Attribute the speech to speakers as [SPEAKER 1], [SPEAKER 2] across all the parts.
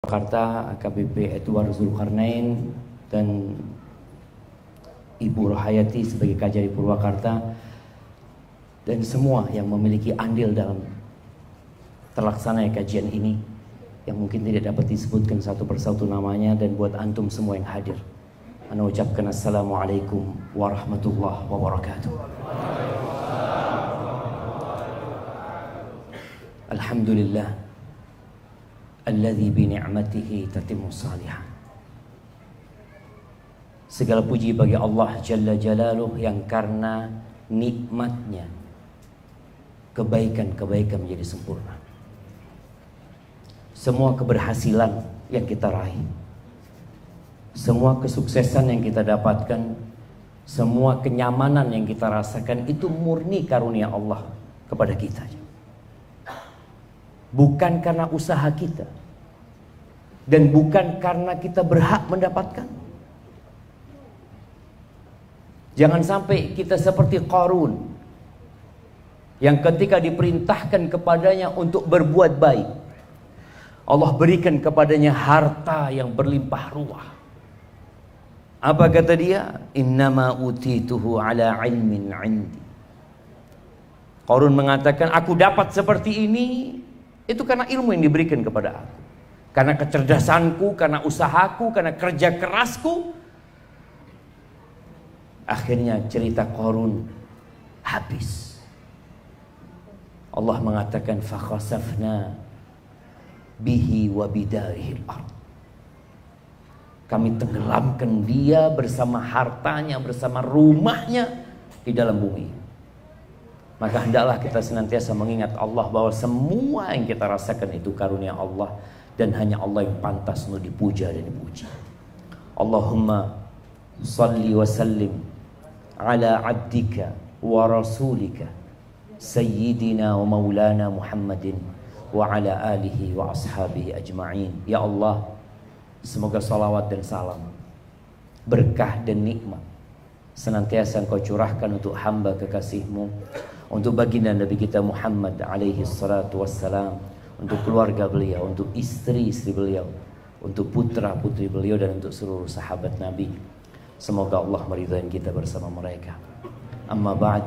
[SPEAKER 1] Jakarta, AKBP Edward Zulkarnain dan Ibu Rohayati sebagai Kajari Purwakarta, dan semua yang memiliki andil dalam terlaksananya kajian ini yang mungkin tidak dapat disebutkan satu persatu namanya, dan buat antum semua yang hadir, ana ucapkan assalamualaikum warahmatullahi wabarakatuh. Alhamdulillah alladzi bi ni'matihi tatimmu shalihan. Segala puji bagi Allah Jalla Jalaluh yang karena nikmatnya kebaikan-kebaikan menjadi sempurna. Semua keberhasilan yang kita raih, semua kesuksesan yang kita dapatkan, semua kenyamanan yang kita rasakan itu murni karunia Allah kepada kita. Bukan karena usaha kita, dan bukan karena kita berhak mendapatkan. Jangan sampai kita seperti Qarun yang ketika diperintahkan kepadanya untuk berbuat baik, Allah berikan kepadanya harta yang berlimpah ruah. Apa kata dia? Innama utituhu ala ilmin indi. Qarun mengatakan, aku dapat seperti ini itu karena ilmu yang diberikan kepada aku, karena kecerdasanku, karena usahaku, karena kerja kerasku. Akhirnya cerita Qarun habis. Allah mengatakan fakhasafna bihi wa bidarihil ard. Kami tenggelamkan dia bersama hartanya, bersama rumahnya di dalam bumi. Maka hendaklah kita senantiasa mengingat Allah bahwa semua yang kita rasakan itu karunia Allah, dan hanya Allah yang pantas untuk dipuja dan dipuji. Allahumma salli wa sallim ala abdika wa rasulika sayyidina wa maulana Muhammadin wa ala alihi wa ashabihi ajma'in. Ya Allah, semoga salawat dan salam, berkah dan nikmat senantiasa Engkau curahkan untuk hamba kekasih-Mu, untuk baginda Nabi kita Muhammad alaihi salatu wassalam, untuk keluarga beliau, untuk istri-istri beliau, untuk putra-putri beliau, dan untuk seluruh sahabat Nabi. Semoga Allah meridhai kita bersama mereka. Amma ba'd,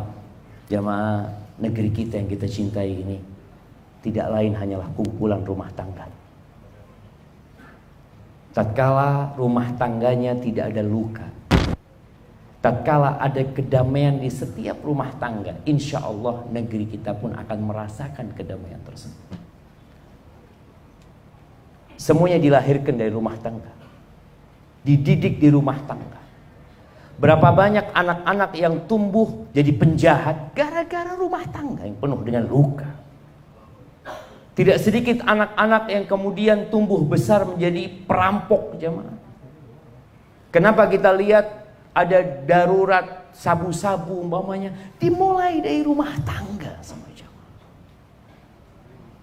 [SPEAKER 1] jamaah, negeri kita yang kita cintai ini tidak lain hanyalah kumpulan rumah tangga. Tatkala rumah tangganya tidak ada luka, tatkala ada kedamaian di setiap rumah tangga, insya Allah negeri kita pun akan merasakan kedamaian tersebut. Semuanya dilahirkan dari rumah tangga, dididik di rumah tangga. Berapa banyak anak-anak yang tumbuh jadi penjahat gara-gara rumah tangga yang penuh dengan luka. Tidak sedikit anak-anak yang kemudian tumbuh besar menjadi perampok, jemaah. Kenapa kita lihat ada darurat sabu-sabu umpamanya dimulai dari rumah tangga sama jemaah.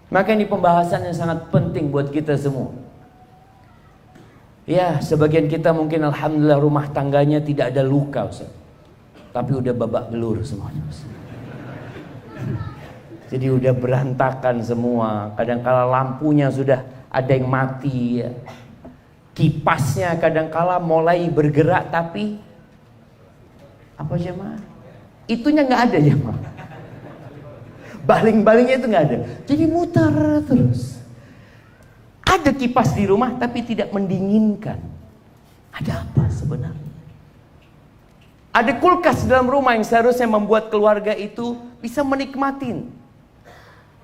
[SPEAKER 1] Maka ini pembahasan yang sangat penting buat kita semua. Ya, sebagian kita mungkin alhamdulillah rumah tangganya tidak ada luka, Ustaz. Tapi udah babak belur semuanya, Ustaz. Jadi udah berantakan semua. Kadangkala lampunya sudah ada yang mati, ya. Kipasnya kadangkala mulai bergerak tapi apa jemaah? Itunya nggak ada jemaah. Baling-balingnya itu nggak ada. Jadi muter terus. Ada kipas di rumah tapi tidak mendinginkan. Ada apa sebenarnya? Ada kulkas dalam rumah yang seharusnya membuat keluarga itu bisa menikmatin.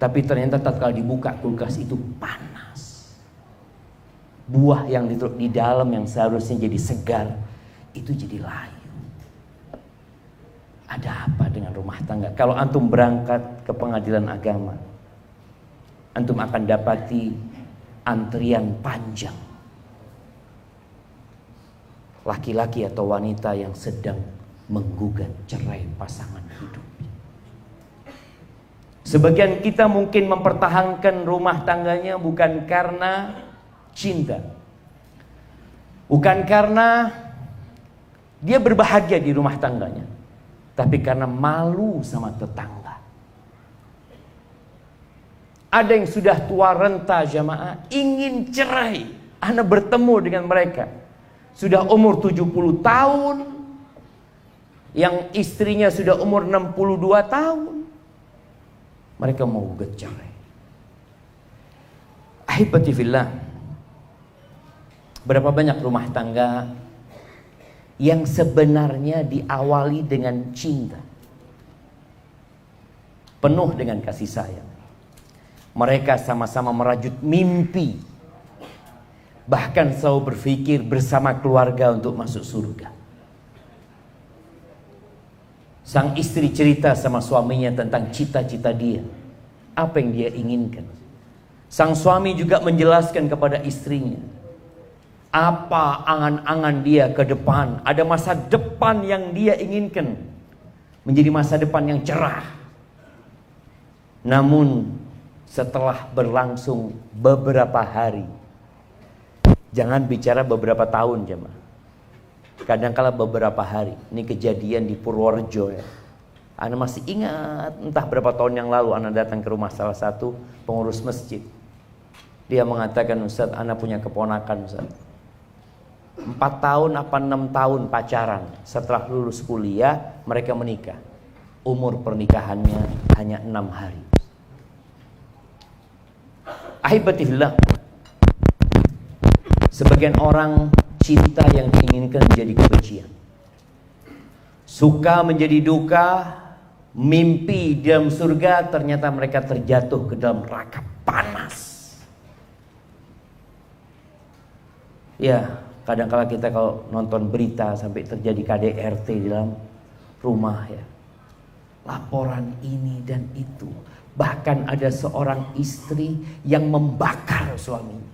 [SPEAKER 1] Tapi ternyata tatkala dibuka kulkas itu panas. Buah yang ditaruh di dalam yang seharusnya jadi segar itu jadi layu. Ada apa dengan rumah tangga? Kalau antum berangkat ke pengadilan agama, antum akan dapati antrian panjang. Laki-laki atau wanita yang sedang menggugat cerai pasangan hidup. Sebagian kita mungkin mempertahankan rumah tangganya bukan karena cinta, bukan karena dia berbahagia di rumah tangganya, tapi karena malu sama tetangga. Ada yang sudah tua renta jamaah ingin cerai, Ana bertemu dengan mereka. Sudah umur 70 tahun. Yang istrinya sudah umur 62 tahun. Mereka mau gugat cerai. Ahibati fillah. Berapa banyak rumah tangga yang sebenarnya diawali dengan cinta, penuh dengan kasih sayang. Mereka sama-sama merajut mimpi, bahkan selalu berpikir bersama keluarga untuk masuk surga. Sang istri cerita sama suaminya tentang cita-cita dia, apa yang dia inginkan. Sang suami juga menjelaskan kepada istrinya apa angan-angan dia ke depan. Ada masa depan yang dia inginkan menjadi masa depan yang cerah. Namun setelah berlangsung beberapa hari, jangan bicara beberapa tahun jemaah, kadangkala beberapa hari. Ini kejadian di Purworejo ya. Ana masih ingat, entah berapa tahun yang lalu Ana datang ke rumah salah satu pengurus masjid. Dia mengatakan, Ustaz, Ana punya keponakan, Ustaz. 4 tahun apa 6 tahun pacaran. Setelah lulus kuliah mereka menikah. Umur pernikahannya hanya 6 hari. Ahibatillah. Sebagian orang cinta yang diinginkan menjadi kebencian. Suka menjadi duka. Mimpi di dalam surga, ternyata mereka terjatuh ke dalam neraka panas. Ya, kadang-kala kita kalau nonton berita sampai terjadi KDRT di dalam rumah ya. Laporan ini dan itu. Bahkan ada seorang istri yang membakar suaminya.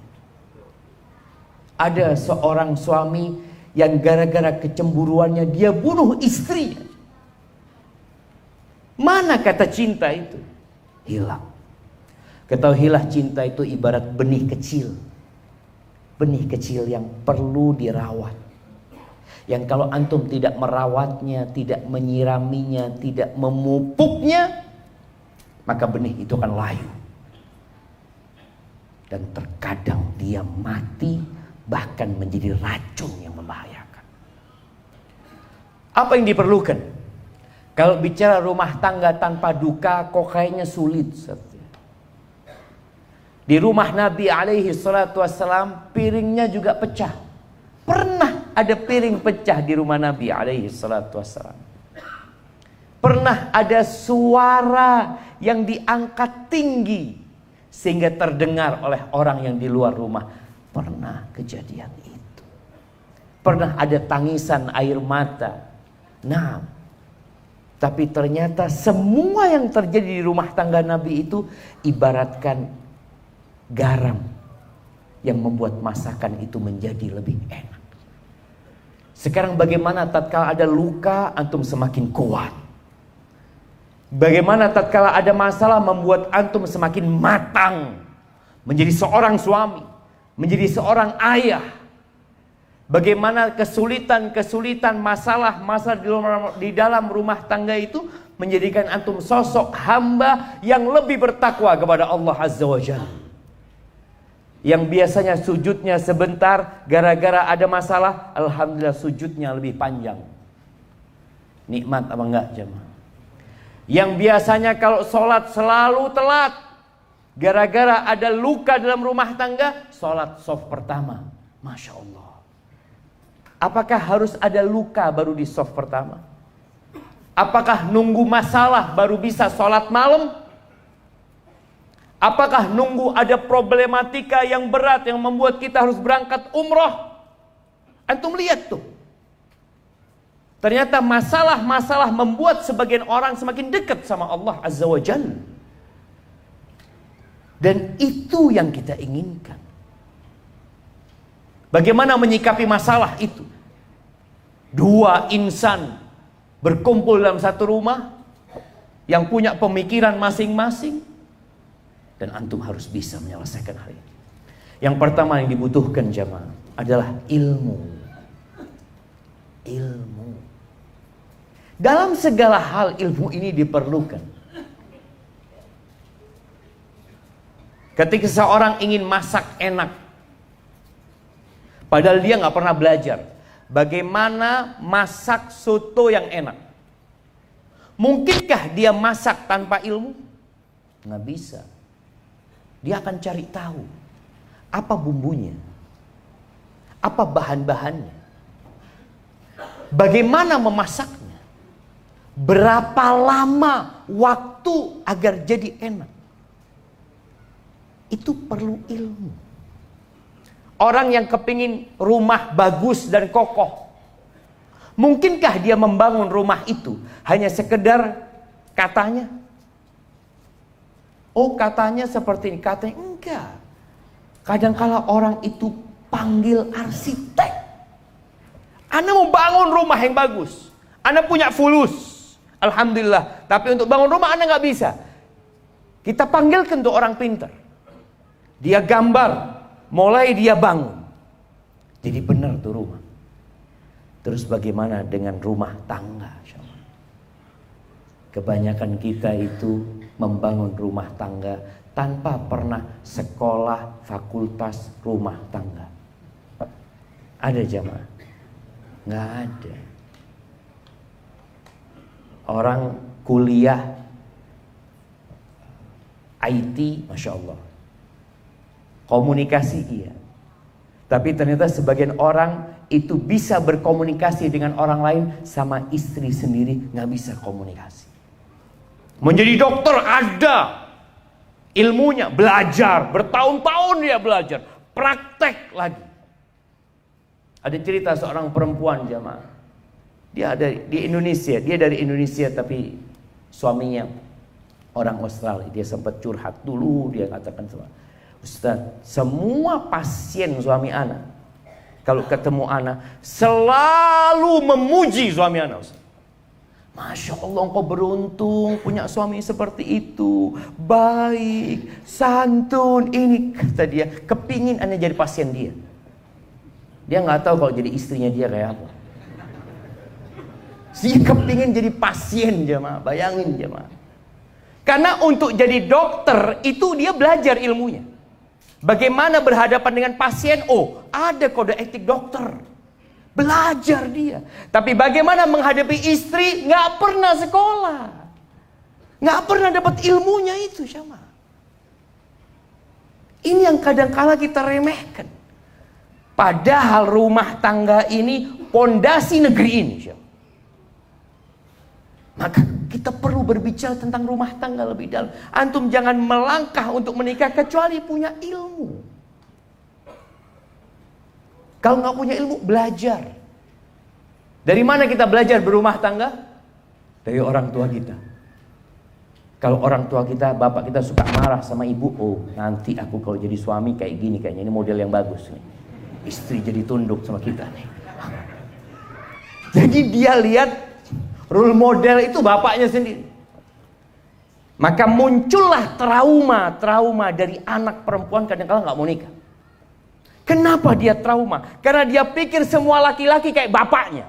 [SPEAKER 1] Ada seorang suami yang gara-gara kecemburuannya dia bunuh istrinya. Mana kata cinta itu? Hilang. Ketahuilah cinta itu ibarat benih kecil. Benih kecil yang perlu dirawat. Yang kalau antum tidak merawatnya, tidak menyiraminya, tidak memupuknya, maka benih itu akan layu. Dan terkadang dia mati, bahkan menjadi racun yang membahayakan. Apa yang diperlukan? Kalau bicara rumah tangga tanpa duka, kok kayaknya sulit. Di rumah Nabi alaihi salatu wassalam, piringnya juga pecah. Pernah ada piring pecah di rumah Nabi alaihi salatu wassalam. Pernah ada suara yang diangkat tinggi sehingga terdengar oleh orang yang di luar rumah. Pernah kejadian itu. Pernah ada tangisan air mata. Nah, tapi ternyata semua yang terjadi di rumah tangga Nabi itu ibaratkan garam yang membuat masakan itu menjadi lebih enak. Sekarang bagaimana tatkala ada luka, antum semakin kuat. Bagaimana tatkala ada masalah membuat antum semakin matang. Menjadi seorang suami, menjadi seorang ayah. Bagaimana kesulitan-kesulitan, masalah-masalah di dalam rumah tangga itu menjadikan antum sosok hamba yang lebih bertakwa kepada Allah Azza wa Jalla. Yang biasanya sujudnya sebentar, gara-gara ada masalah, alhamdulillah sujudnya lebih panjang. Nikmat apa enggak jemaah? Yang biasanya kalau sholat selalu telat, gara-gara ada luka dalam rumah tangga, sholat shaf pertama. Masya Allah. Apakah harus ada luka baru di shaf pertama? Apakah nunggu masalah baru bisa sholat malam? Apakah nunggu ada problematika yang berat yang membuat kita harus berangkat umroh? Antum lihat tuh. Ternyata masalah-masalah membuat sebagian orang semakin dekat sama Allah Azza wa Jalla. Dan itu yang kita inginkan. Bagaimana menyikapi masalah itu? Dua insan berkumpul dalam satu rumah yang punya pemikiran masing-masing, dan antum harus bisa menyelesaikan hal ini. Yang pertama yang dibutuhkan jamaah adalah ilmu. Ilmu. Dalam segala hal ilmu ini diperlukan. Ketika seorang ingin masak enak, Padahal dia nggak pernah belajar bagaimana masak soto yang enak. Mungkinkah dia masak tanpa ilmu? Nggak bisa. Dia akan cari tahu apa bumbunya, apa bahan-bahannya, bagaimana memasaknya, berapa lama waktu agar jadi enak. Itu perlu ilmu. Orang yang kepingin rumah bagus dan kokoh, mungkinkah dia membangun rumah itu hanya sekedar katanya? Oh, katanya seperti ini, katanya enggak. Kadangkala orang itu panggil arsitek. Anda mau bangun rumah yang bagus, Anda punya fulus, alhamdulillah. Tapi untuk bangun rumah Anda nggak bisa. Kita panggilkan tuh orang pintar. Dia gambar, mulai dia bangun. Jadi benar tuh rumah. Terus bagaimana dengan rumah tangga? Kebanyakan kita itu membangun rumah tangga tanpa pernah sekolah fakultas rumah tangga. Ada jamaah? Nggak ada. Orang kuliah IT, Masya Allah. Komunikasi iya. Tapi ternyata sebagian orang itu bisa berkomunikasi dengan orang lain, sama istri sendiri nggak bisa komunikasi. Menjadi dokter ada ilmunya, belajar, bertahun-tahun dia belajar, praktek lagi. Ada cerita seorang perempuan jamaah. Dia ada di Indonesia, dia dari Indonesia tapi suaminya orang Australia. Dia sempat curhat dulu, dia katakan sama Ustaz, semua pasien suami ana kalau ketemu ana selalu memuji suami ana, Ustaz. Masya Allah, engkau beruntung punya suami seperti itu, baik, santun. Ini kata dia, kepingin ana jadi pasien dia. Dia nggak tahu kalau jadi istrinya dia kayak apa. Dia kepingin jadi pasien jemaah, bayangin jemaah. Karena untuk jadi dokter itu dia belajar ilmunya. Bagaimana berhadapan dengan pasien? Oh, ada kode etik dokter. Belajar dia. Tapi bagaimana menghadapi istri? Nggak pernah sekolah. Nggak pernah dapat ilmunya itu sama. Ini yang kadang-kala kita remehkan. Padahal rumah tangga ini pondasi negeri ini. Maka kita perlu berbicara tentang rumah tangga lebih dalam. Antum jangan melangkah untuk menikah kecuali punya ilmu. Kalau nggak punya ilmu, belajar. Dari mana kita belajar berumah tangga? Dari orang tua kita. Kalau orang tua kita, bapak kita suka marah sama ibu, oh nanti aku kalau jadi suami kayak gini, kayaknya ini model yang bagus nih. Istri jadi tunduk sama kita nih. Jadi dia lihat role model itu bapaknya sendiri. Maka muncullah trauma dari anak perempuan kadang-kala nggak mau nikah. Kenapa dia trauma? Karena dia pikir semua laki-laki kayak bapaknya.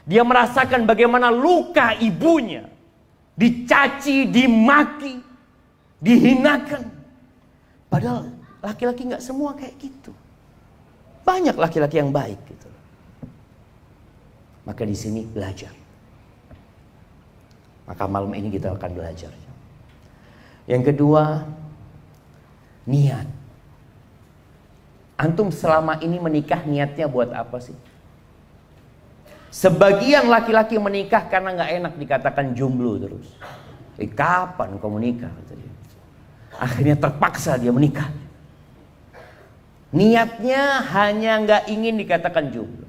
[SPEAKER 1] Dia merasakan bagaimana luka ibunya. Dicaci, dimaki, dihinakan. Padahal laki-laki nggak semua kayak gitu. Banyak laki-laki yang baik gitu. Maka di sini belajar. Maka malam ini kita akan belajar. Yang kedua, niat. Antum selama ini menikah niatnya buat apa sih? Sebagian laki-laki menikah karena nggak enak dikatakan jomblo terus. Kapan kau menikah? Akhirnya terpaksa dia menikah. Niatnya hanya nggak ingin dikatakan jomblo.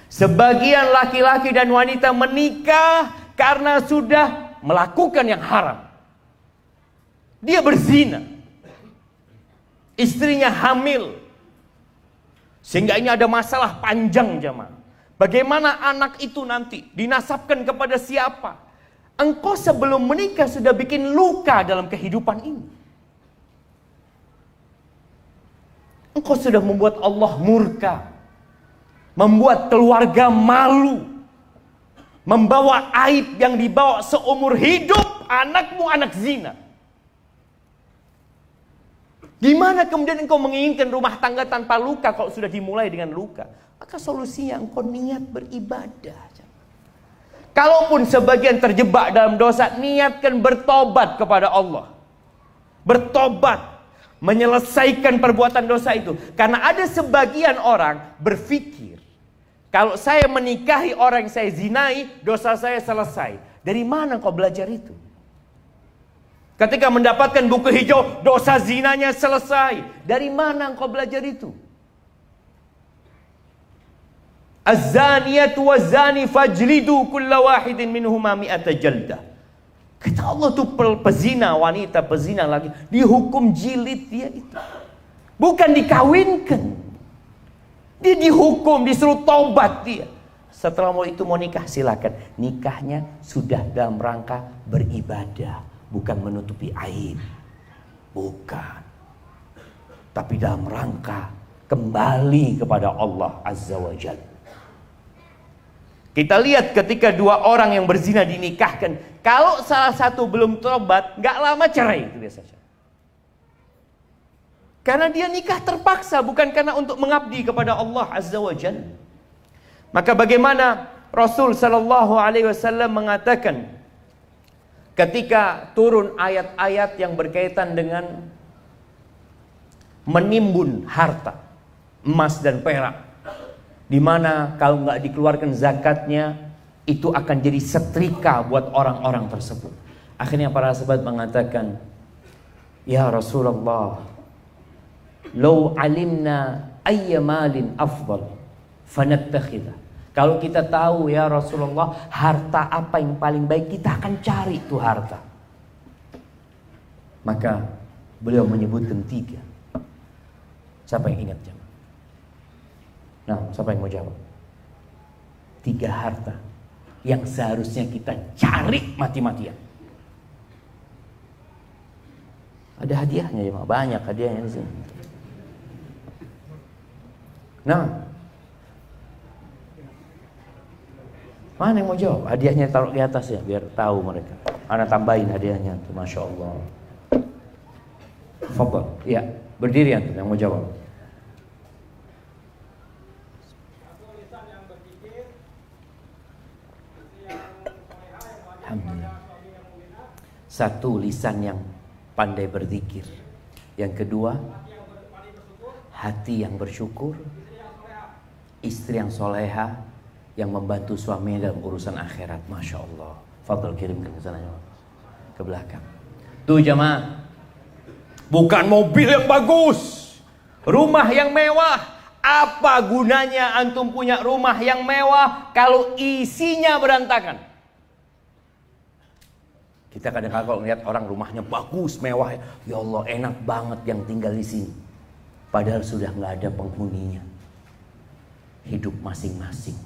[SPEAKER 1] Sebagian laki-laki dan wanita menikah karena sudah melakukan yang haram. Dia berzina. Istrinya hamil. Sehingga ini ada masalah panjang jemaah. Bagaimana anak itu nanti dinasabkan kepada siapa? Engkau sebelum menikah sudah bikin luka dalam kehidupan ini. Engkau sudah membuat Allah murka. Membuat keluarga malu. Membawa aib yang dibawa seumur hidup anakmu anak zina. Gimana kemudian engkau menginginkan rumah tangga tanpa luka kalau sudah dimulai dengan luka? Maka solusinya engkau niat beribadah. Kalaupun sebagian terjebak dalam dosa, niatkan bertobat kepada Allah. Bertobat, menyelesaikan perbuatan dosa itu. Karena ada sebagian orang berpikir, kalau saya menikahi orang yang saya zinai, dosa saya selesai. Dari mana engkau belajar itu? Ketika mendapatkan buku hijau, dosa zinanya selesai. Dari mana engkau belajar itu? Az-zaniyatu waz-zani fajlidu kulla wahidin minhuma mi'ata jaldah. Kata Allah tuh pezina, wanita pezina lagi, dihukum jilid dia itu. Bukan dikawinkan. Dia dihukum, disuruh taubat dia. Setelah itu mau nikah, silakan. Nikahnya sudah dalam rangka beribadah, bukan menutupi aib. Bukan. Tapi dalam rangka kembali kepada Allah Azza wa Jalla. Kita lihat ketika dua orang yang berzina dinikahkan, kalau salah satu belum tobat, gak lama cerai itu biasanya. Karena dia nikah terpaksa, bukan karena untuk mengabdi kepada Allah Azza wa Jalla. Maka bagaimana Rasul Sallallahu Alaihi Wasallam mengatakan, ketika turun ayat-ayat yang berkaitan dengan menimbun harta, emas dan perak, di mana kalau nggak dikeluarkan zakatnya, itu akan jadi setrika buat orang-orang tersebut. Akhirnya para sahabat mengatakan, ya Rasulullah, law alimna ayya malin afdal fanattakhidha. Kalau kita tahu ya Rasulullah, harta apa yang paling baik, kita akan cari itu harta. Maka beliau menyebutkan 3. Siapa yang ingat jemaah? Nah, siapa yang mau jawab? 3 harta yang seharusnya kita cari mati-matian. Ada hadiahnya ya, banyak hadiahnya di sini. Nah, mana yang mau jawab? Hadiahnya taruh di atas ya, biar tahu mereka. Ana tambahin hadiahnya tuh, masya Allah. Fadhal, ya, berdiri antum yang mau jawab. Alhamdulillah. 1, lisan yang pandai berzikir. Yang kedua, hati yang bersyukur. Istri yang soleha, yang membantu suaminya dalam urusan akhirat. Masya Allah. Fadl, kirimkan ke sana, ke belakang. Tuh jamaah, bukan mobil yang bagus, rumah yang mewah. Apa gunanya antum punya rumah yang mewah kalau isinya berantakan? Kita kadang-kadang kalau melihat orang rumahnya bagus, mewah, ya Allah enak banget yang tinggal di sini. Padahal sudah nggak ada penghuninya. Hidup masing-masing.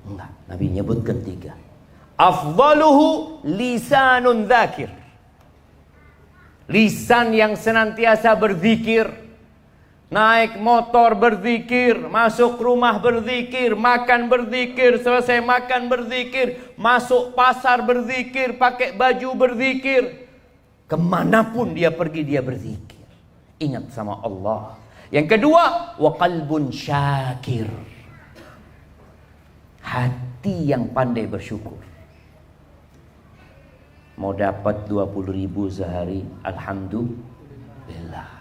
[SPEAKER 1] Enggak, Nabi nyebutkan 3. Afdaluhu lisanun dzakir. Lisan yang senantiasa berzikir. Naik motor berzikir, masuk rumah berzikir, makan berzikir, selesai makan berzikir, masuk pasar berzikir, pakai baju berzikir. Kemanapun dia pergi dia berzikir. Ingat sama Allah. Yang kedua, wa qalbun syakir. Hati yang pandai bersyukur. Mau dapat 20.000 sehari, alhamdulillah.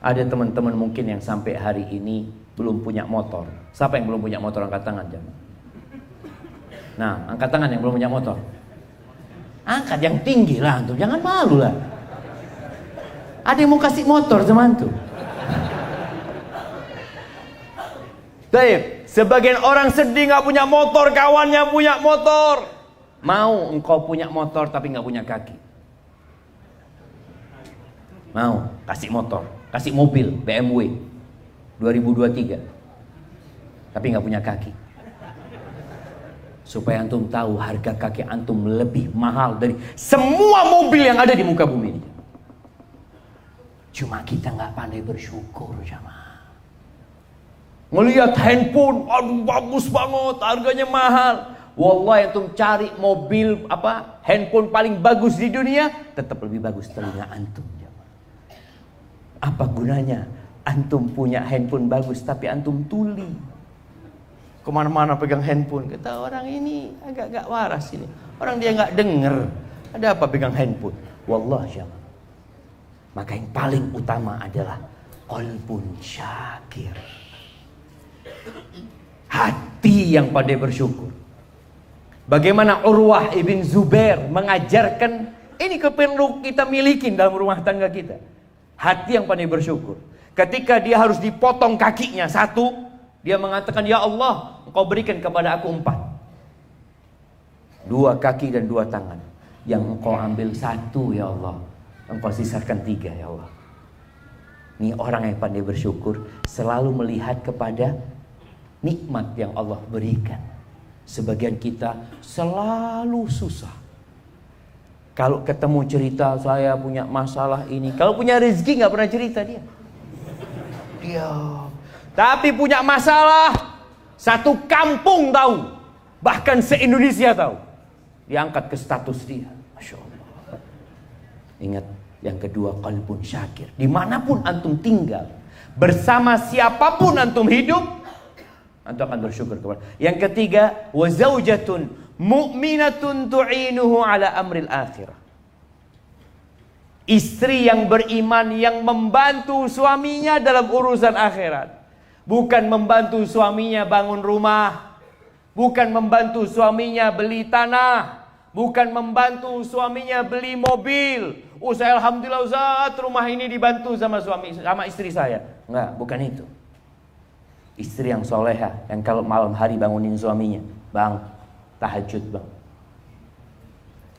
[SPEAKER 1] Ada teman-teman mungkin yang sampai hari ini belum punya motor. Siapa yang belum punya motor, angkat tangan jangan. Nah, angkat tangan yang belum punya motor. Angkat yang tinggi lah antum, jangan malu lah. Ada yang mau kasih motor sama antum. Baik, sebagian orang sedih nggak punya motor, kawannya punya motor. Mau engkau punya motor tapi nggak punya kaki? Mau kasih motor, kasih mobil BMW 2023 tapi nggak punya kaki, supaya antum tahu harga kaki antum lebih mahal dari semua mobil yang ada di muka bumi ini. Cuma kita nggak pandai bersyukur jamaah. Melihat handphone, aduh bagus banget, harganya mahal. Wallahi antum cari mobil handphone paling bagus di dunia, tetap lebih bagus telinga antum. Apa gunanya antum punya handphone bagus tapi antum tuli? Kemana-mana pegang handphone. Kata orang ini agak-agak waras ini. Orang dia nggak denger. Ada apa pegang handphone? Wallah jamaah. Maka yang paling utama adalah qalbun syakir. Hati yang pandai bersyukur. Bagaimana Urwah ibn Zubair mengajarkan, ini perlu kita miliki dalam rumah tangga kita. Hati yang pandai bersyukur. Ketika dia harus dipotong kakinya satu, dia mengatakan, ya Allah, Engkau berikan kepada aku 4. 2 kaki dan 2 tangan. Yang Engkau ambil 1 ya Allah, Engkau sisakan 3 ya Allah. Ini orang yang pandai bersyukur selalu melihat kepada nikmat yang Allah berikan. Sebagian kita selalu susah. Kalau ketemu cerita saya punya masalah ini, kalau punya rezeki nggak pernah cerita dia. Diam. Tapi punya masalah, satu kampung tahu, bahkan se-Indonesia tahu. Diangkat ke status dia. Masya Allah. Ingat, yang kedua, qalbun syakir. Dimanapun antum tinggal, bersama siapapun antum hidup, antum akan bersyukur kepada. Yang ketiga, wa zaujatun mu'minatun tu'inuhu ala amril akhirah. Istri yang beriman yang membantu suaminya dalam urusan akhirat. Bukan membantu suaminya bangun rumah, bukan membantu suaminya beli tanah, bukan membantu suaminya beli mobil. Saya alhamdulillah Ustaz, rumah ini dibantu sama istri saya. Enggak, bukan itu. Istri yang soleha, yang kalau malam hari bangunin suaminya, bang, tahajud bang.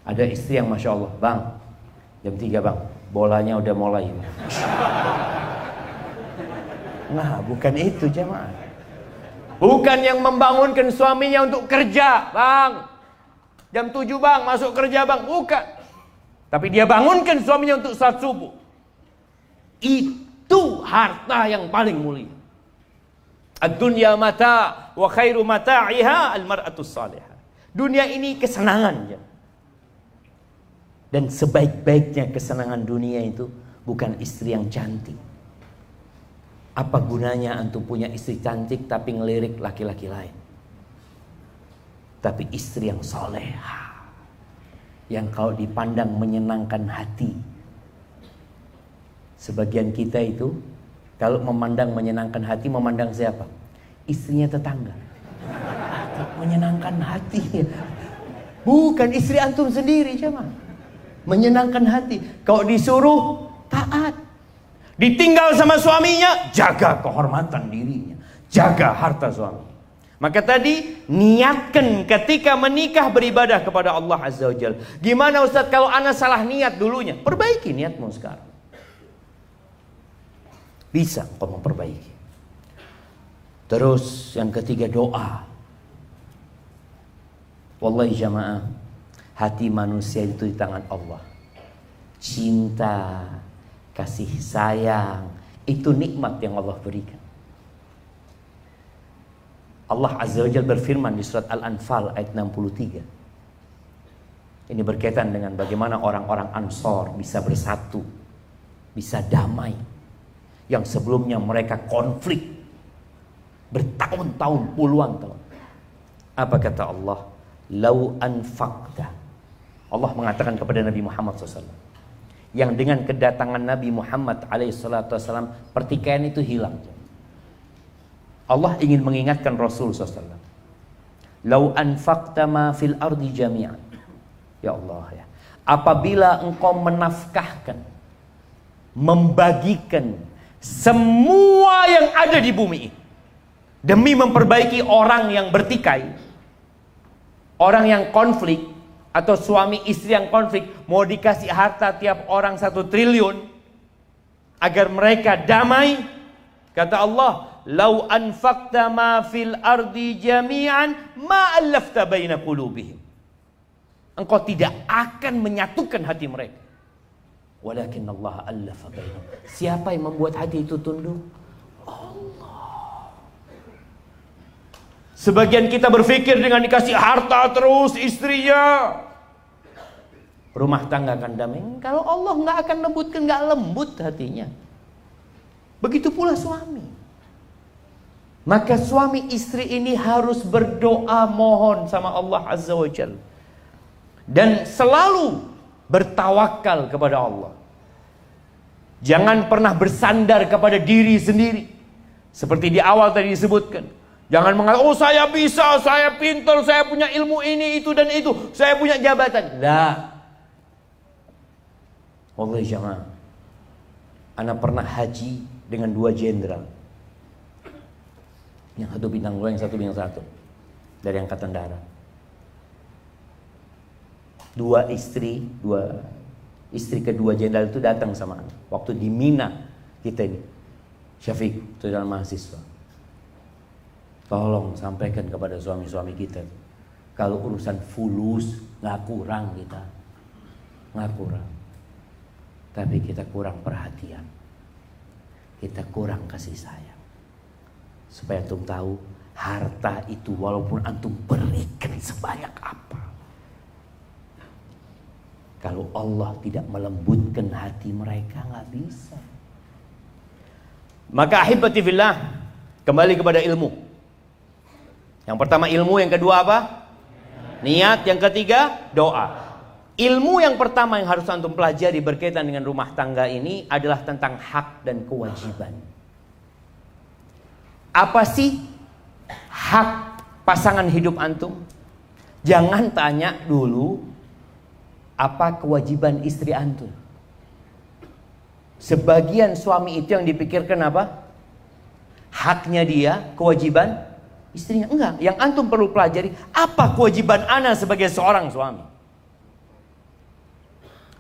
[SPEAKER 1] Ada istri yang masya Allah, bang, jam 3 bang, bolanya udah mulai. Nah, bukan itu jemaah. Bukan yang membangunkan suaminya untuk kerja, bang. Jam 7 bang, masuk kerja bang, bukan. Tapi dia bangunkan suaminya untuk salat subuh. Itu harta yang paling mulia. Ad-dunya mata wa khairu mata'iha al-mar'atus salihah. Dunia ini kesenangan ya. Dan sebaik-baiknya kesenangan dunia itu bukan istri yang cantik. Apa gunanya antum punya istri cantik tapi ngelirik laki-laki lain? Tapi istri yang soleha, yang kalau dipandang menyenangkan hati. Sebagian kita itu kalau memandang menyenangkan hati, memandang siapa? Istrinya tetangga. Menyenangkan hati. Bukan istri antum sendiri jemaah. Menyenangkan hati. Kalau disuruh taat. Ditinggal sama suaminya, jaga kehormatan dirinya, jaga harta suami. Maka tadi niatkan ketika menikah beribadah kepada Allah Azza wa Jalla. Gimana Ustaz kalau ana salah niat dulunya? Perbaiki niatmu sekarang. Bisa kau memperbaiki. Terus yang ketiga, doa. Wallahi jamaah, hati manusia itu di tangan Allah. Cinta, kasih sayang, itu nikmat yang Allah berikan. Allah Azza wa Jalla berfirman di surat Al-Anfal ayat 63. Ini berkaitan dengan bagaimana orang-orang Ansor bisa bersatu, bisa damai. Yang sebelumnya mereka konflik bertahun-tahun, puluhan tahun. Apa kata Allah? Lau anfaqta. Allah mengatakan kepada Nabi Muhammad SAW, yang dengan kedatangan Nabi Muhammad SAW pertikaian itu hilang. Allah ingin mengingatkan Rasul SAW. Lau anfaqta ma fil ardi jami'an. Ya Allah ya. Apabila engkau menafkahkan, membagikan semua yang ada di bumi ini demi memperbaiki orang yang bertikai, orang yang konflik, atau suami istri yang konflik, mau dikasih harta tiap orang 1 triliun agar mereka damai. Kata Allah, lau anfaqta ma fil ardi jami'an ma allafta baina qulubihim. Engkau tidak akan menyatukan hati mereka. Walakin Allah allafa bainahum. Siapa yang membuat hati itu tunduk? Allah. Sebagian kita berpikir dengan dikasih harta terus istrinya rumah tangga akan damai. Kalau Allah nggak akan lembutkan, nggak lembut hatinya. Begitu pula suami. Maka suami istri ini harus berdoa mohon sama Allah Azza wa Jalla. Dan selalu bertawakal kepada Allah. Jangan pernah bersandar kepada diri sendiri. Seperti di awal tadi disebutkan. Jangan mengatakan, oh saya bisa, saya pintar, saya punya ilmu ini, itu dan itu. Saya punya jabatan. Lah. Wallahi jamaah. Ana pernah haji dengan 2 jenderal. Yang satu bintang 2, yang satu bintang 1. Dari Angkatan Darat. 2 istri kedua jenderal itu datang sama ana. Waktu di Mina kita ini. Syafiq, itu adalah mahasiswa. Tolong sampaikan kepada suami-suami kita. Kalau urusan fulus gak kurang kita. Gak kurang. Tapi kita kurang perhatian. Kita kurang kasih sayang. Supaya antum tahu, harta itu walaupun antum berikan sebanyak apa, kalau Allah tidak melembutkan hati mereka, gak bisa. Maka ahibati fillah, kembali kepada ilmu. Yang pertama ilmu, yang kedua apa? Niat, yang ketiga doa. Ilmu yang pertama yang harus antum pelajari berkaitan dengan rumah tangga ini adalah tentang hak dan kewajiban. Apa sih hak pasangan hidup antum? Jangan tanya dulu apa kewajiban istri antum. Sebagian suami itu yang dipikirkan apa? Haknya dia, kewajiban istrinya. Enggak, yang antum perlu pelajari, apa kewajiban ana sebagai seorang suami.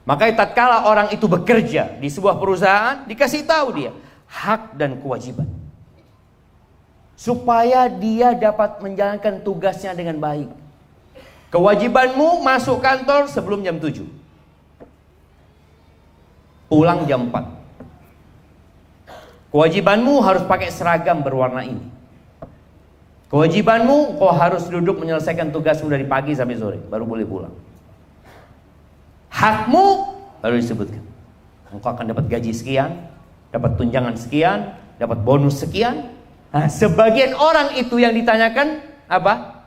[SPEAKER 1] Makanya tatkala orang itu bekerja di sebuah perusahaan, dikasih tahu dia hak dan kewajiban. Supaya dia dapat menjalankan tugasnya dengan baik. Kewajibanmu masuk kantor sebelum jam 7. Pulang jam 4. Kewajibanmu harus pakai seragam berwarna ini. Kewajibanmu kau harus duduk menyelesaikan tugasmu dari pagi sampai sore, baru boleh pulang. Hakmu baru disebutkan. Engkau akan dapat gaji sekian, dapat tunjangan sekian, dapat bonus sekian. Nah, sebagian orang itu yang ditanyakan apa?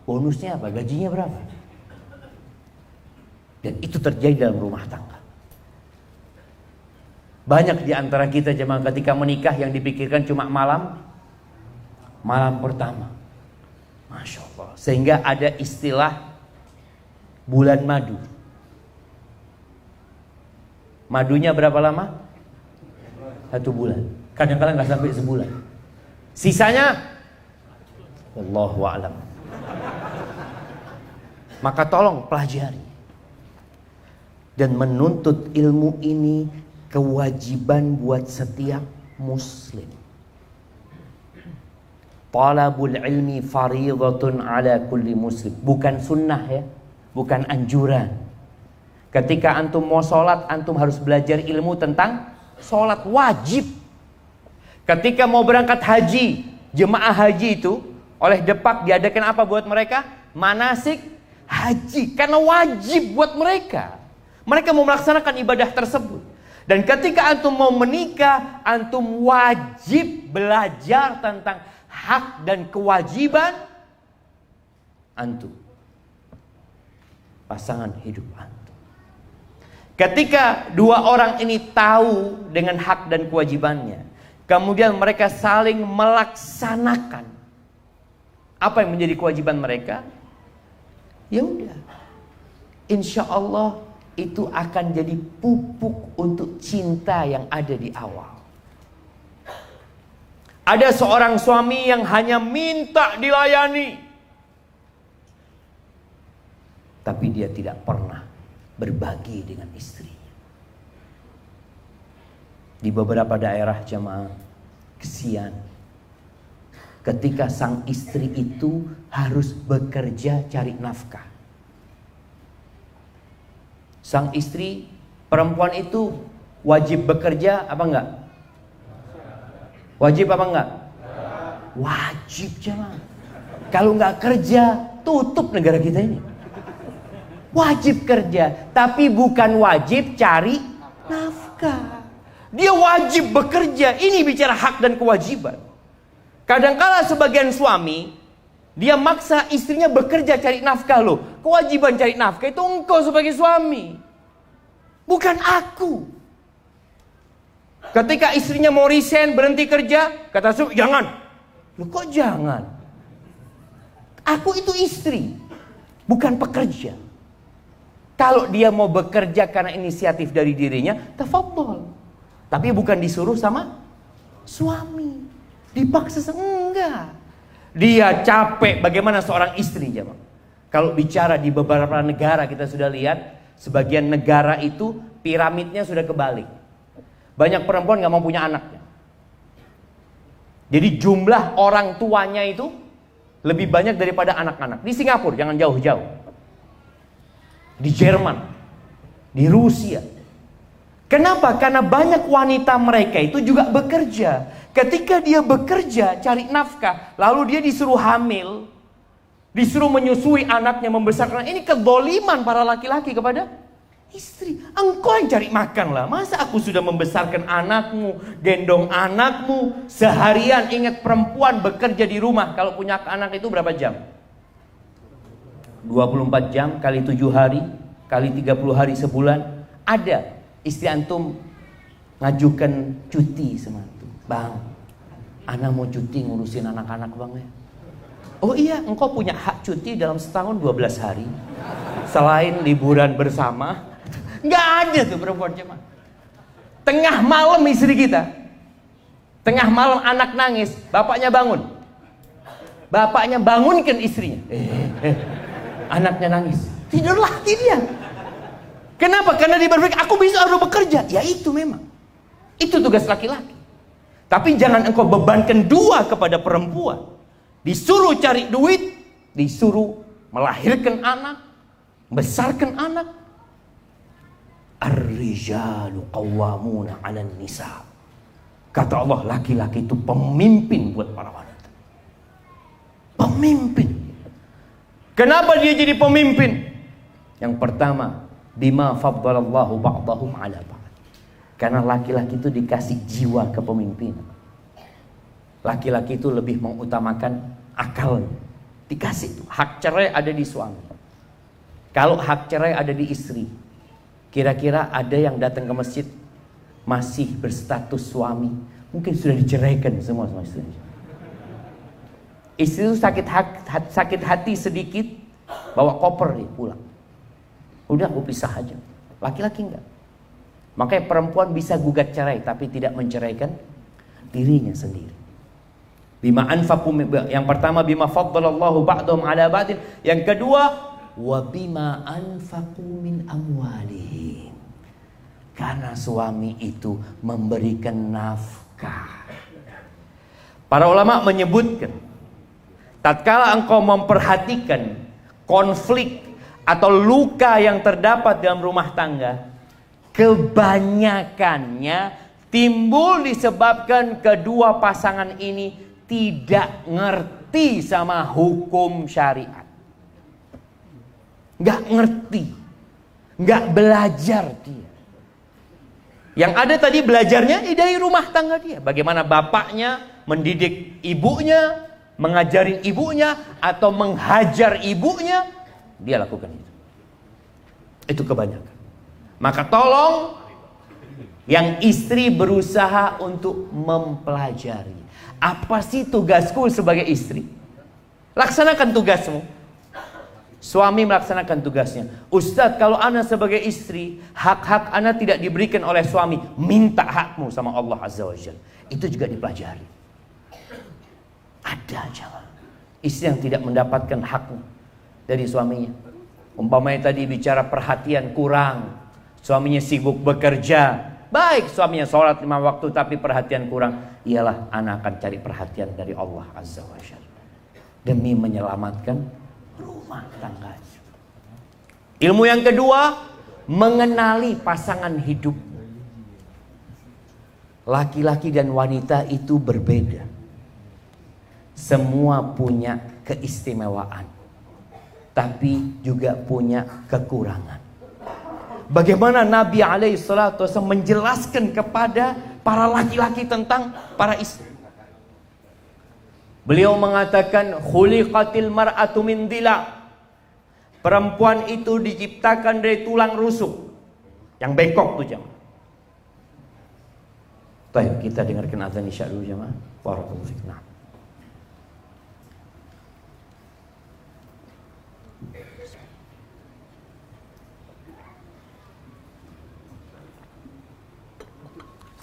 [SPEAKER 1] Bonusnya apa? Gajinya berapa? Dan itu terjadi dalam rumah tangga. Banyak di antara kita jemaah ketika menikah yang dipikirkan cuma malam pertama. Masya Allah. Sehingga ada istilah bulan madu. Madunya berapa lama? 1 bulan. Kadang-kadang gak sampai sebulan. Sisanya wallahu a'lam. Maka tolong pelajari. Dan menuntut ilmu ini kewajiban buat setiap muslim. Talabul ilmi fariidatun ala kulli muslim. Bukan sunnah ya, bukan anjuran. Ketika antum mau sholat, antum harus belajar ilmu tentang sholat, wajib. Ketika mau berangkat haji, jemaah haji itu oleh Depak diadakan apa buat mereka? Manasik haji, karena wajib buat mereka. Mereka mau melaksanakan ibadah tersebut. Dan ketika antum mau menikah, antum wajib belajar tentang hak dan kewajiban antum, pasangan hidup antum. Ketika dua orang ini tahu dengan hak dan kewajibannya, kemudian mereka saling melaksanakan apa yang menjadi kewajiban mereka, ya udah, insya Allah itu akan jadi pupuk untuk cinta yang ada di awal. Ada seorang suami yang hanya minta dilayani, tapi dia tidak pernah berbagi dengan istrinya. Di beberapa daerah jemaah, kesian ketika sang istri itu harus bekerja cari nafkah. Sang istri perempuan itu wajib bekerja apa enggak? Wajib apa enggak? Wajib jemaah. Kalau enggak kerja, tutup negara kita ini. Wajib kerja, tapi bukan wajib cari nafkah. Dia wajib bekerja. Ini bicara hak dan kewajiban. Kadangkala sebagian suami, dia maksa istrinya bekerja cari nafkah loh. Kewajiban cari nafkah itu engkau sebagai suami, bukan aku. Ketika istrinya mau resign, berhenti kerja, kata suami, jangan. Loh kok jangan? Aku itu istri, bukan pekerja. Kalau dia mau bekerja karena inisiatif dari dirinya, tafadhol. Tapi bukan disuruh sama suami. Dipaksa, enggak. Dia capek. Bagaimana seorang istri, jemaah? Kalau bicara di beberapa negara, kita sudah lihat, sebagian negara itu piramidnya sudah kebalik. Banyak perempuan gak mau punya anaknya. Jadi jumlah orang tuanya itu lebih banyak daripada anak-anak. Di Singapura, jangan jauh-jauh. Di Jerman, di Rusia. Kenapa? Karena banyak wanita mereka itu juga bekerja. Ketika dia bekerja, cari nafkah, lalu dia disuruh hamil, disuruh menyusui anaknya, membesarkan. Ini kezaliman para laki-laki kepada istri. Engkau yang cari makan lah. Masa aku sudah membesarkan anakmu, gendong anakmu seharian. Ingat, perempuan bekerja di rumah kalau punya anak itu berapa jam? 24 jam kali 7 hari kali 30 hari sebulan. Ada istri antum ngajukan cuti sama antum, bang, ana mau cuti ngurusin anak-anak bang ya. Oh iya, engkau punya hak cuti dalam setahun 12 hari selain liburan bersama. Nggak ada tuh perempuan jemaah. Tengah malam istri kita, tengah malam anak nangis, bapaknya bangun, bapaknya bangunkan istrinya. Anaknya nangis, tidur lagi dia. Kenapa? Karena dia berpikir, aku bisa harus bekerja. Ya itu memang, itu tugas laki-laki. Tapi jangan engkau bebankan dua kepada perempuan. Disuruh cari duit, disuruh melahirkan anak, besarkan anak. Ar-rijalu qawwamuna 'alan nisa. Kata Allah, laki-laki itu pemimpin buat para wanita. Pemimpin. Kenapa dia jadi pemimpin? Yang pertama, bima faddalallahu ba'dahum 'ala ba'd. Karena laki-laki itu dikasih jiwa kepemimpinan. Laki-laki itu lebih mengutamakan akalnya. Dikasih itu. Hak cerai ada di suami. Kalau hak cerai ada di istri, kira-kira ada yang datang ke masjid masih berstatus suami, mungkin sudah diceraikan semua sama istrinya. Istri itu sakit hati sedikit, bawa koper dia pulang. Udah, aku pisah aja. Laki-laki enggak. Makanya perempuan bisa gugat cerai, tapi tidak menceraikan dirinya sendiri. Bima anfaqu, yang pertama bima faddalallahu ba'dahum 'ala ba'din. Yang kedua, wa bima anfaqu min amwalihim. Karena suami itu memberikan nafkah. Para ulama menyebutkan, tatkala engkau memperhatikan konflik atau luka yang terdapat dalam rumah tangga, kebanyakannya timbul disebabkan kedua pasangan ini tidak ngerti sama hukum syariat. Nggak ngerti, nggak belajar dia. Yang ada tadi belajarnya dari rumah tangga dia. Bagaimana bapaknya mendidik ibunya, mengajarin ibunya, atau menghajar ibunya, dia lakukan itu. Itu kebanyakan. Maka tolong yang istri berusaha untuk mempelajari. Apa sih tugasku sebagai istri? Laksanakan tugasmu. Suami melaksanakan tugasnya. Ustadz, kalau ana sebagai istri, hak-hak ana tidak diberikan oleh suami, minta hakmu sama Allah Azza wa Jalla. Itu juga dipelajari. Ada jangan istri yang tidak mendapatkan haknya dari suaminya. Umpamanya tadi bicara perhatian kurang, suaminya sibuk bekerja. Baik suaminya sholat 5 waktu tapi perhatian kurang. Iyalah, anak akan cari perhatian dari Allah Azza wa Jalla demi menyelamatkan rumah tangga. Ilmu yang kedua, mengenali pasangan hidup. Laki-laki dan wanita itu berbeda. Semua punya keistimewaan. tapi juga punya kekurangan. Bagaimana Nabi alaihissalatu wasallam menjelaskan kepada para laki-laki tentang para istri. Beliau mengatakan khuliqatil mar'atu min dila. Perempuan itu diciptakan dari tulang rusuk yang bengkok tuh jemaah. Baik, kita dengarkan azan isya dulu jemaah. Barakallahu fiik. Nah.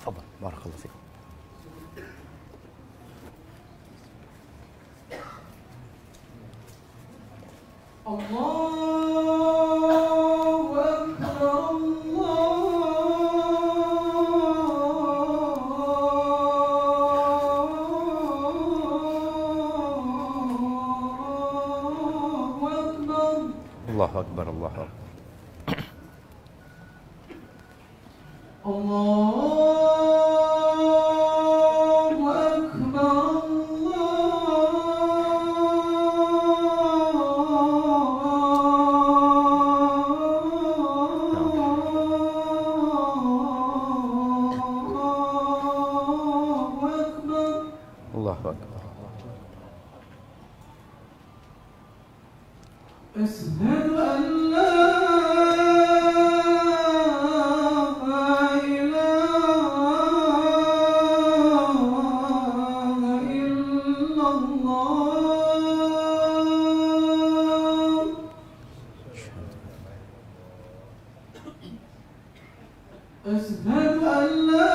[SPEAKER 1] Tafadhal, barakallahu fiik.
[SPEAKER 2] Allahu Akbar,
[SPEAKER 1] Allahu Akbar, Allahu Akbar. Allahu Akbar.
[SPEAKER 2] Ashhadu an la ilaha illallah. Ashhadu an la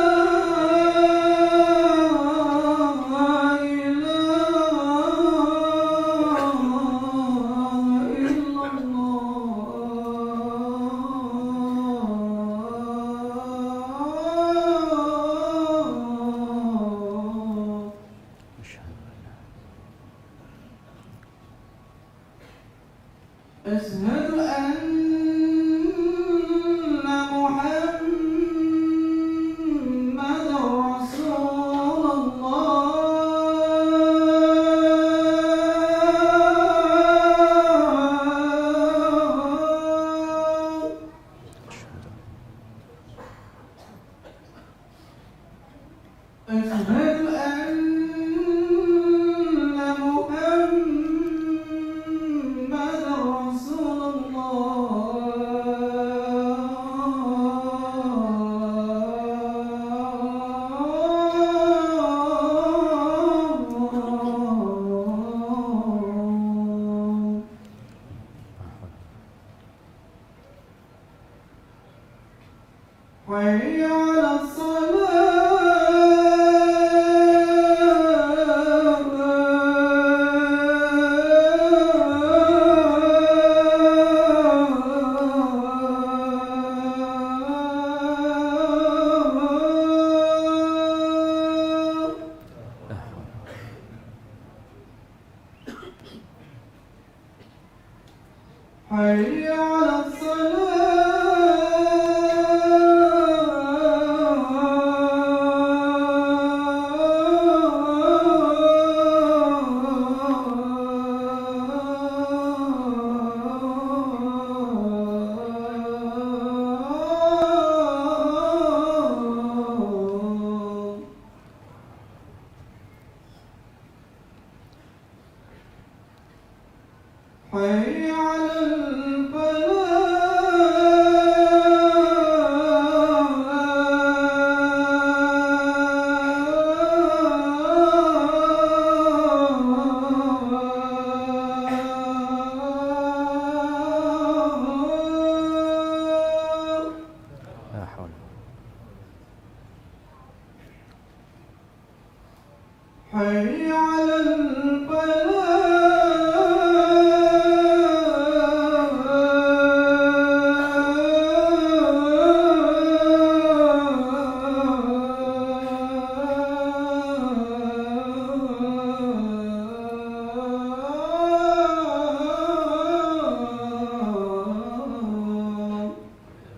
[SPEAKER 2] أشهد أن محمد رسول الله. أشهد أن محمد رسول الله. حي على حي على الصلاة. حي على الفلاح.
[SPEAKER 1] لا حول.
[SPEAKER 2] حي على الفلاح.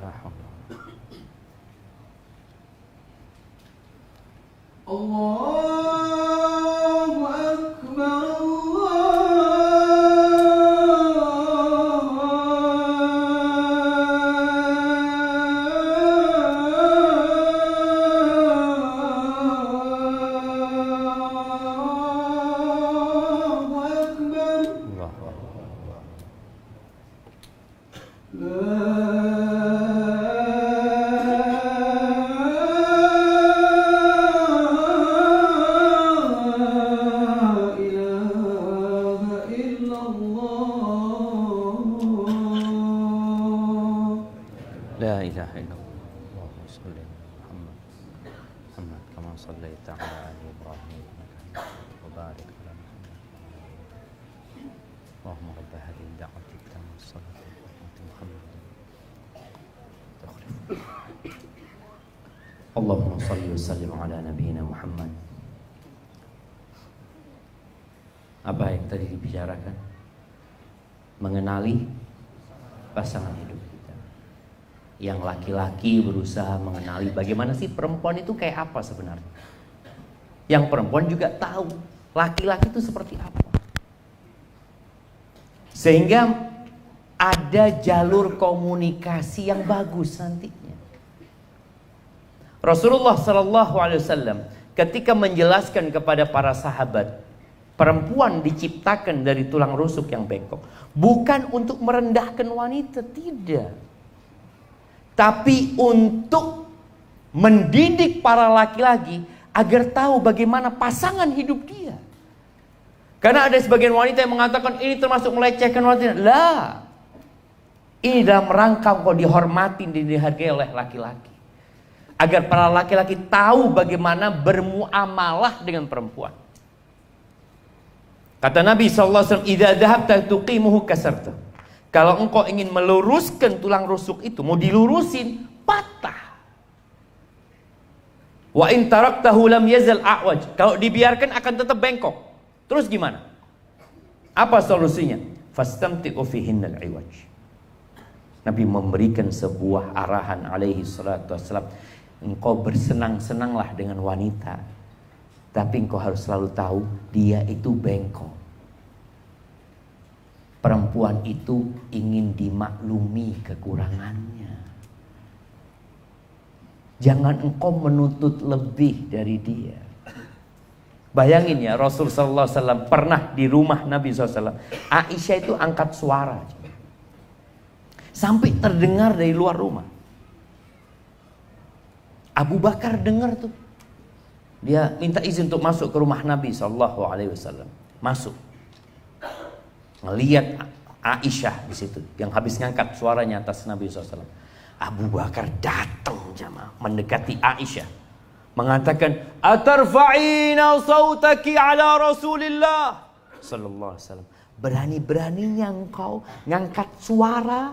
[SPEAKER 1] لا حول.
[SPEAKER 2] الله أكبر،
[SPEAKER 1] كما صليت على آل إبراهيم إنك حميد مجيد وبارك على محمد اللهم رب هذه الدعوة التامة والصلاة والسلام محمد اللهم صل وسلم على نبينا Muhammad. Apa yang tadi dibicarakan? Mengenali pasangan hidup kita. Yang laki-laki berusaha mengenali bagaimana sih perempuan itu kayak apa sebenarnya. Yang perempuan juga tahu laki-laki itu seperti apa. Sehingga ada jalur komunikasi yang bagus nantinya. Rasulullah SAW ketika menjelaskan kepada para sahabat, perempuan diciptakan dari tulang rusuk yang bengkok, bukan untuk merendahkan wanita, tidak, tapi untuk mendidik para laki-laki agar tahu bagaimana pasangan hidup dia. Karena ada sebagian wanita yang mengatakan ini termasuk melecehkan wanita. Lah, ini dalam rangka kau dihormatin dan dihargai oleh laki-laki, agar para laki-laki tahu bagaimana bermuamalah dengan perempuan. Kata Nabi SAW, "Idza dhahabta tuqimuhu kasarta." Kalau engkau ingin meluruskan tulang rusuk itu, mau dilurusin, patah. Wa in taraktahu lam yazal a'waj. Kalau dibiarkan akan tetap bengkok. Terus gimana? Apa solusinya? Fastamti'u fihinnal iwaj. Nabi memberikan sebuah arahan alaihi salatu wassalam. Engkau bersenang-senanglah dengan wanita, tapi engkau harus selalu tahu dia itu bengkok. Perempuan itu ingin dimaklumi kekurangannya. Jangan engkau menuntut lebih dari dia. Bayangin ya, Rasul sallallahu alaihi wasallam pernah di rumah Nabi SAW, Aisyah itu angkat suara sampai terdengar dari luar rumah. Abu Bakar dengar tuh. Dia minta izin untuk masuk ke rumah Nabi SAW. Masuk. Ngelihat Aisyah di situ yang habis ngangkat suaranya atas Nabi SAW. Abu Bakar datang jamaah mendekati Aisyah, mengatakan, "Atarfa'ina sautaki ala Rasulillah sallallahu alaihi wasallam." Berani-beraninya engkau ngangkat suara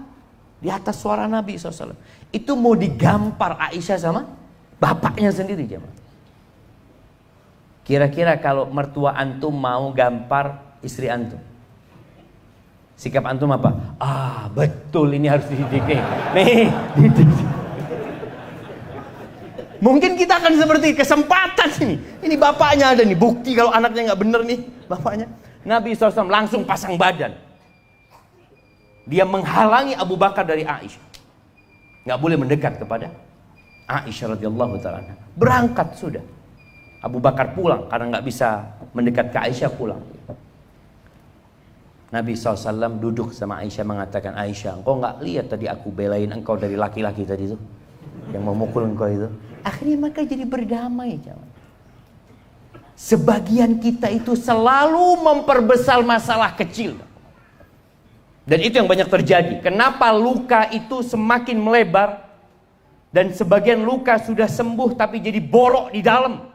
[SPEAKER 1] di atas suara Nabi SAW. Itu mau digampar Aisyah sama bapaknya sendiri jemaah. Kira-kira kalau mertua antum mau gampar istri antum, sikap antum apa? Ah, betul, ini harus dididik nih. Dididik. Mungkin kita akan seperti kesempatan ini. Ini bapaknya ada nih, bukti kalau anaknya nggak bener nih bapaknya. Nabi SAW langsung pasang badan. Dia menghalangi Abu Bakar dari Aisyah. Nggak boleh mendekat kepada Aisyah radhiyallahu ta'ala. Berangkat sudah. Abu Bakar pulang karena nggak bisa mendekat ke Aisyah, pulang. Nabi SAW duduk sama Aisyah mengatakan, "Aisyah, engkau nggak lihat tadi aku belain engkau dari laki-laki tadi itu yang memukul engkau itu?" Akhirnya mereka jadi berdamai. Sebagian kita itu selalu memperbesar masalah kecil. Dan itu yang banyak terjadi. Kenapa luka itu semakin melebar dan sebagian luka sudah sembuh tapi jadi borok di dalam?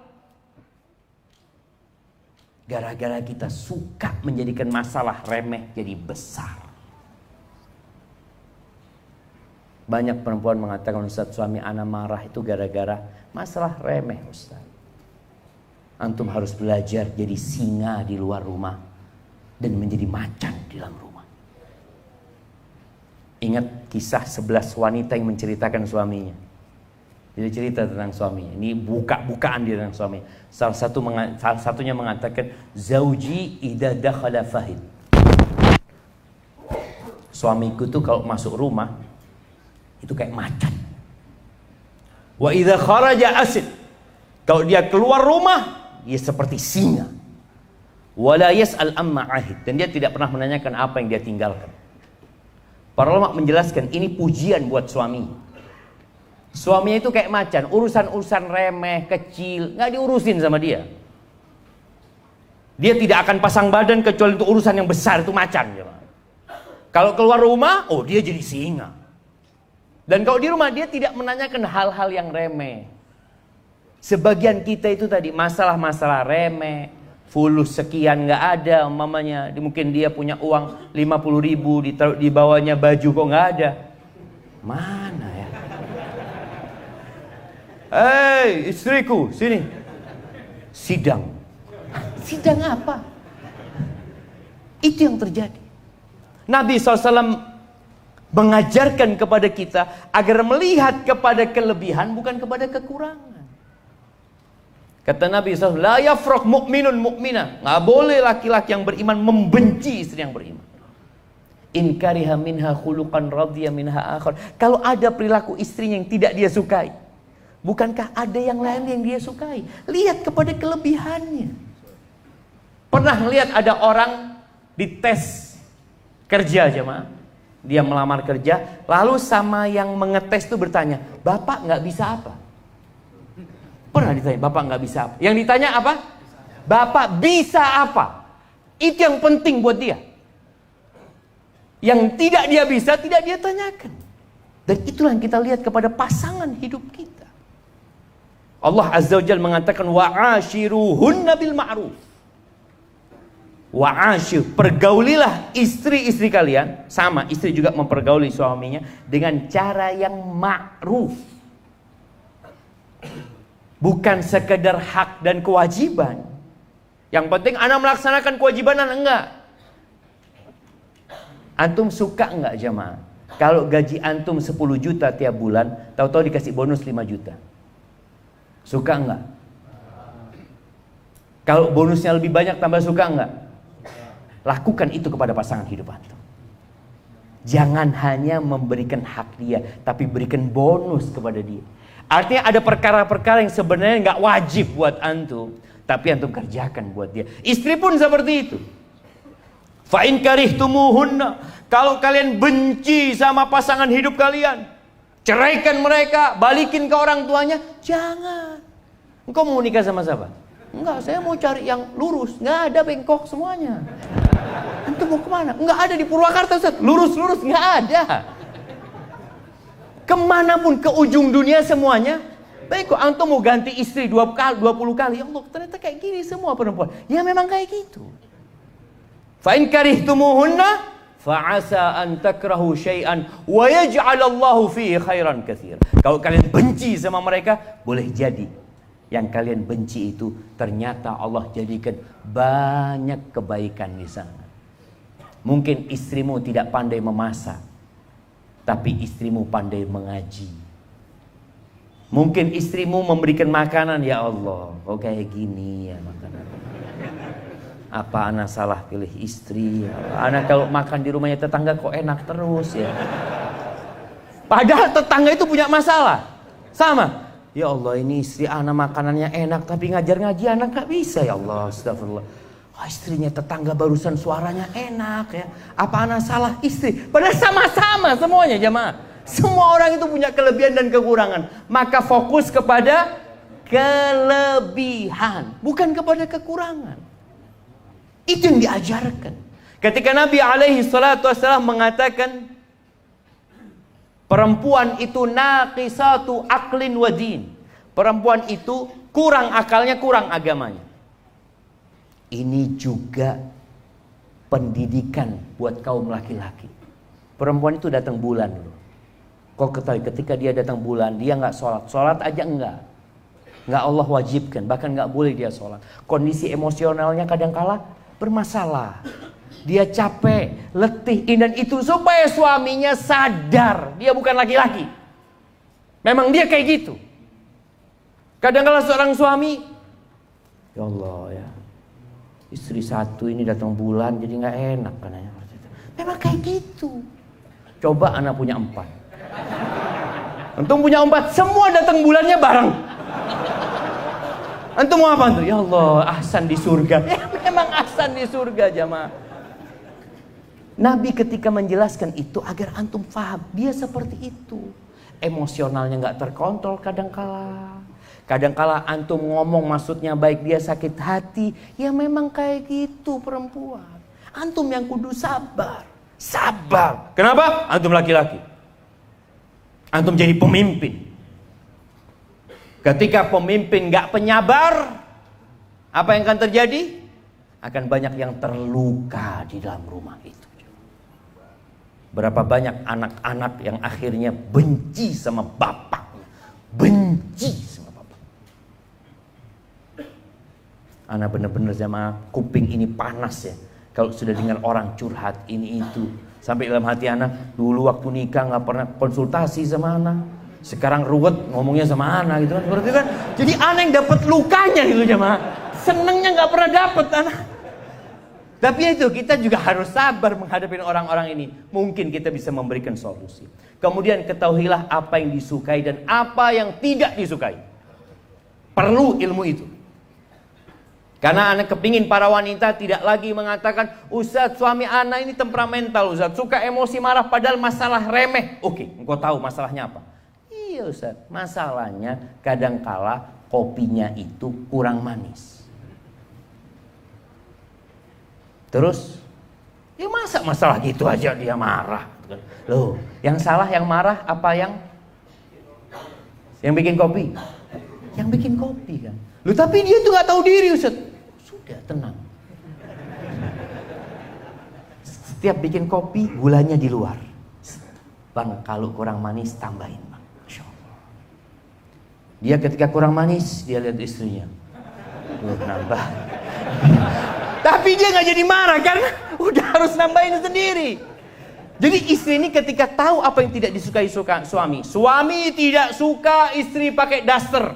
[SPEAKER 1] Gara-gara kita suka menjadikan masalah remeh jadi besar. Banyak perempuan mengatakan, "Ustaz, suami ana marah itu gara-gara masalah remeh, Ustaz." Antum harus belajar jadi singa di luar rumah dan menjadi macan di dalam rumah. Ingat kisah 11 wanita yang menceritakan suaminya. Jadi cerita tentang suaminya. Ini buka-bukaan dia tentang suaminya. Salah satunya mengatakan, "Zauji idza dakhala fahid." Suamiku tuh kalau masuk rumah itu kayak macan. Wa idza kharaja asid. Kalau dia keluar rumah, dia seperti singa. Wala yas'al amma ahid. Dan dia tidak pernah menanyakan apa yang dia tinggalkan. Para ulama menjelaskan ini pujian buat suami. Suaminya itu kayak macan, urusan-urusan remeh, kecil, nggak diurusin sama dia. Dia tidak akan pasang badan kecuali untuk urusan yang besar, itu macan. Kalau keluar rumah, oh dia jadi singa. Dan kalau di rumah dia tidak menanyakan hal-hal yang remeh. Sebagian kita itu tadi masalah-masalah remeh, fulus sekian nggak ada, umpamanya mungkin dia punya uang 50.000, di bawahnya baju kok nggak ada. Mana ya? Hei istriku, sini. Sidang. Sidang apa? Itu yang terjadi. Nabi SAW mengajarkan kepada kita agar melihat kepada kelebihan bukan kepada kekurangan. Kata Nabi SAW, la yafraq mu'minun mu'minah. Nggak boleh laki-laki yang beriman membenci istri yang beriman. In kariha minha khuluqan radhiya minha akhar. Kalau ada perilaku istrinya yang tidak dia sukai, bukankah ada yang lain yang dia sukai? Lihat kepada kelebihannya. Pernah lihat ada orang dites kerja jemaah. Dia melamar kerja, lalu sama yang mengetes itu bertanya, "Bapak nggak bisa apa?" Pernah ditanya, "Bapak nggak bisa apa?" Yang ditanya apa? "Bapak bisa apa?" Itu yang penting buat dia. Yang tidak dia bisa, tidak dia tanyakan. Dan itulah yang kita lihat kepada pasangan hidup kita. Allah Azza wa Jalla mengatakan, wa'ashiruhunna bil ma'ruf. Wa'ashir, pergaulilah istri-istri kalian, sama istri juga mempergauli suaminya dengan cara yang ma'ruf. Bukan sekedar hak dan kewajiban. Yang penting anak melaksanakan kewajiban anak, enggak. Antum suka enggak jamaah? Kalau gaji antum 10 juta tiap bulan, tahu-tahu dikasih bonus 5 juta. Suka enggak? Kalau bonusnya lebih banyak tambah suka enggak? Lakukan itu kepada pasangan hidup antum. Jangan hanya memberikan hak dia, tapi berikan bonus kepada dia. Artinya ada perkara-perkara yang sebenarnya nggak wajib buat antum, tapi antum kerjakan buat dia. Istri pun seperti itu. Fa in karihtumuhunna, kalau kalian benci sama pasangan hidup kalian, ceraikan mereka, balikin ke orang tuanya. Jangan. Engkau mau nikah sama siapa? Enggak, saya mau cari yang lurus. Nggak ada bengkok semuanya. Antum mau kemana? Nggak ada di Purwakarta, Ustaz. Lurus-lurus nggak ada. Kemanapun, ke ujung dunia semuanya. Baik kok antum mau ganti istri 20 kali. Ya Allah, ternyata kayak gini semua perempuan. Ya memang kayak gitu. Fa in karihtumuhunna fa'asa an takrahu syai'an wa yaj'alallahu fihi khairan katsira. Kalau kalian benci sama mereka, boleh jadi yang kalian benci itu ternyata Allah jadikan banyak kebaikan di sana. Mungkin istrimu tidak pandai memasak, tapi istrimu pandai mengaji. Mungkin istrimu memberikan makanan, ya Allah, oh kayak gini ya makanan. Apa anak salah pilih istri? Anak kalau makan di rumahnya tetangga kok enak terus ya. Padahal tetangga itu punya masalah. Sama. Ya Allah, ini istri anak makanannya enak, tapi ngajar ngaji anak gak bisa, ya Allah, astagfirullah. Wah, istrinya tetangga barusan suaranya enak ya. Apa anak salah istri? Padahal sama-sama semuanya jemaah. Semua orang itu punya kelebihan dan kekurangan. Maka fokus kepada kelebihan, bukan kepada kekurangan. Itu yang diajarkan. Ketika Nabi alaihi salatu wassalam mengatakan perempuan itu naqisatu aqlin wa din. Perempuan itu kurang akalnya, kurang agamanya. Ini juga pendidikan buat kaum laki-laki. Perempuan itu datang bulan dulu. Kok ketahui ketika dia datang bulan, dia nggak sholat. Sholat aja enggak. Nggak Allah wajibkan, bahkan nggak boleh dia sholat. Kondisi emosionalnya kadangkala bermasalah. Dia capek, letih, dan itu supaya suaminya sadar dia bukan laki-laki. Memang dia kayak gitu. Kadang-kala seorang suami, ya Allah ya, istri satu ini datang bulan jadi nggak enak katanya. Memang kayak gitu. Coba anak punya 4. Antum punya 4, semua datang bulannya bareng. Antum mau apa tuh? Ya Allah, ahsan di surga. Ya, memang ahsan di surga jamaah. Nabi ketika menjelaskan itu agar antum paham, dia seperti itu. Emosionalnya nggak terkontrol kadangkala. Kadangkala antum ngomong maksudnya baik, dia sakit hati. Ya memang kayak gitu perempuan. Antum yang kudu sabar. Sabar. Kenapa? Antum laki-laki. Antum jadi pemimpin. Ketika pemimpin gak penyabar, apa yang akan terjadi? Akan banyak yang terluka di dalam rumah itu. Berapa banyak anak-anak yang akhirnya benci sama bapaknya. Benci sama bapak. Anak benar-benar sama kuping ini panas ya. Kalau sudah dengar orang curhat ini itu. Sampai dalam hati anak, dulu waktu nikah gak pernah konsultasi sama anak. Sekarang ruwet ngomongnya sama anak gitu kan. Berarti kan jadi anak yang dapat lukanya gitu jemaah. Senengnya gak pernah dapat anak. Tapi itu kita juga harus sabar menghadapi orang-orang ini. Mungkin kita bisa memberikan solusi. Kemudian ketahuilah apa yang disukai dan apa yang tidak disukai. Perlu ilmu itu. Karena anak kepingin para wanita tidak lagi mengatakan, Ustaz suami anak ini temperamental Ustaz, suka emosi marah padahal masalah remeh. Oke, engkau tahu masalahnya apa? Iya Ustaz, masalahnya kadangkala kopinya itu kurang manis. Terus, ya masa masalah gitu aja dia marah? Loh, yang salah yang marah apa yang bikin kopi? Yang bikin kopi kan. Loh tapi dia tuh gak tahu diri Ustaz. Sudah tenang. Setiap bikin kopi gulanya di luar. Bang kalau kurang manis tambahin bang. Masya Allah. Dia ketika kurang manis dia lihat istrinya. Tuh nambah. Tapi dia gak jadi marah karena udah harus nambahin sendiri. Jadi istri ini ketika tahu apa yang tidak disukai suami. Suami tidak suka istri pakai daster.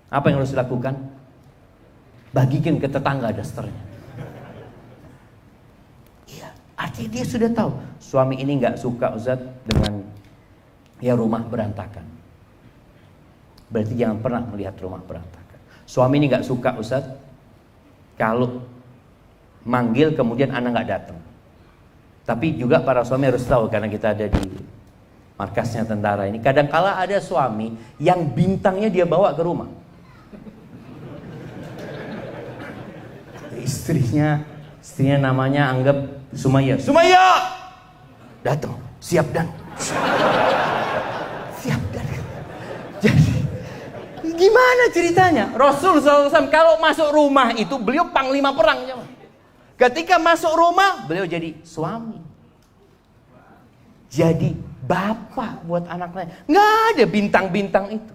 [SPEAKER 1] Apa yang harus dilakukan? Bagikan ke tetangga dasternya. Iya, artinya dia sudah tahu. Suami ini gak suka Ustaz dengan ya rumah berantakan. Berarti jangan pernah melihat rumah berantakan. Suami ini gak suka Ustaz kalau manggil kemudian anak gak datang. Tapi juga para suami harus tahu, karena kita ada di markasnya tentara ini, kadangkala ada suami yang bintangnya dia bawa ke rumah. Istrinya namanya anggap Sumaya. Sumaya! Datang, siap dan. Siap dan. Jadi gimana ceritanya? Rasul SAW kalau masuk rumah itu beliau panglima perang. Ketika masuk rumah beliau jadi suami. Jadi bapak buat anaknya. Nggak ada bintang-bintang itu.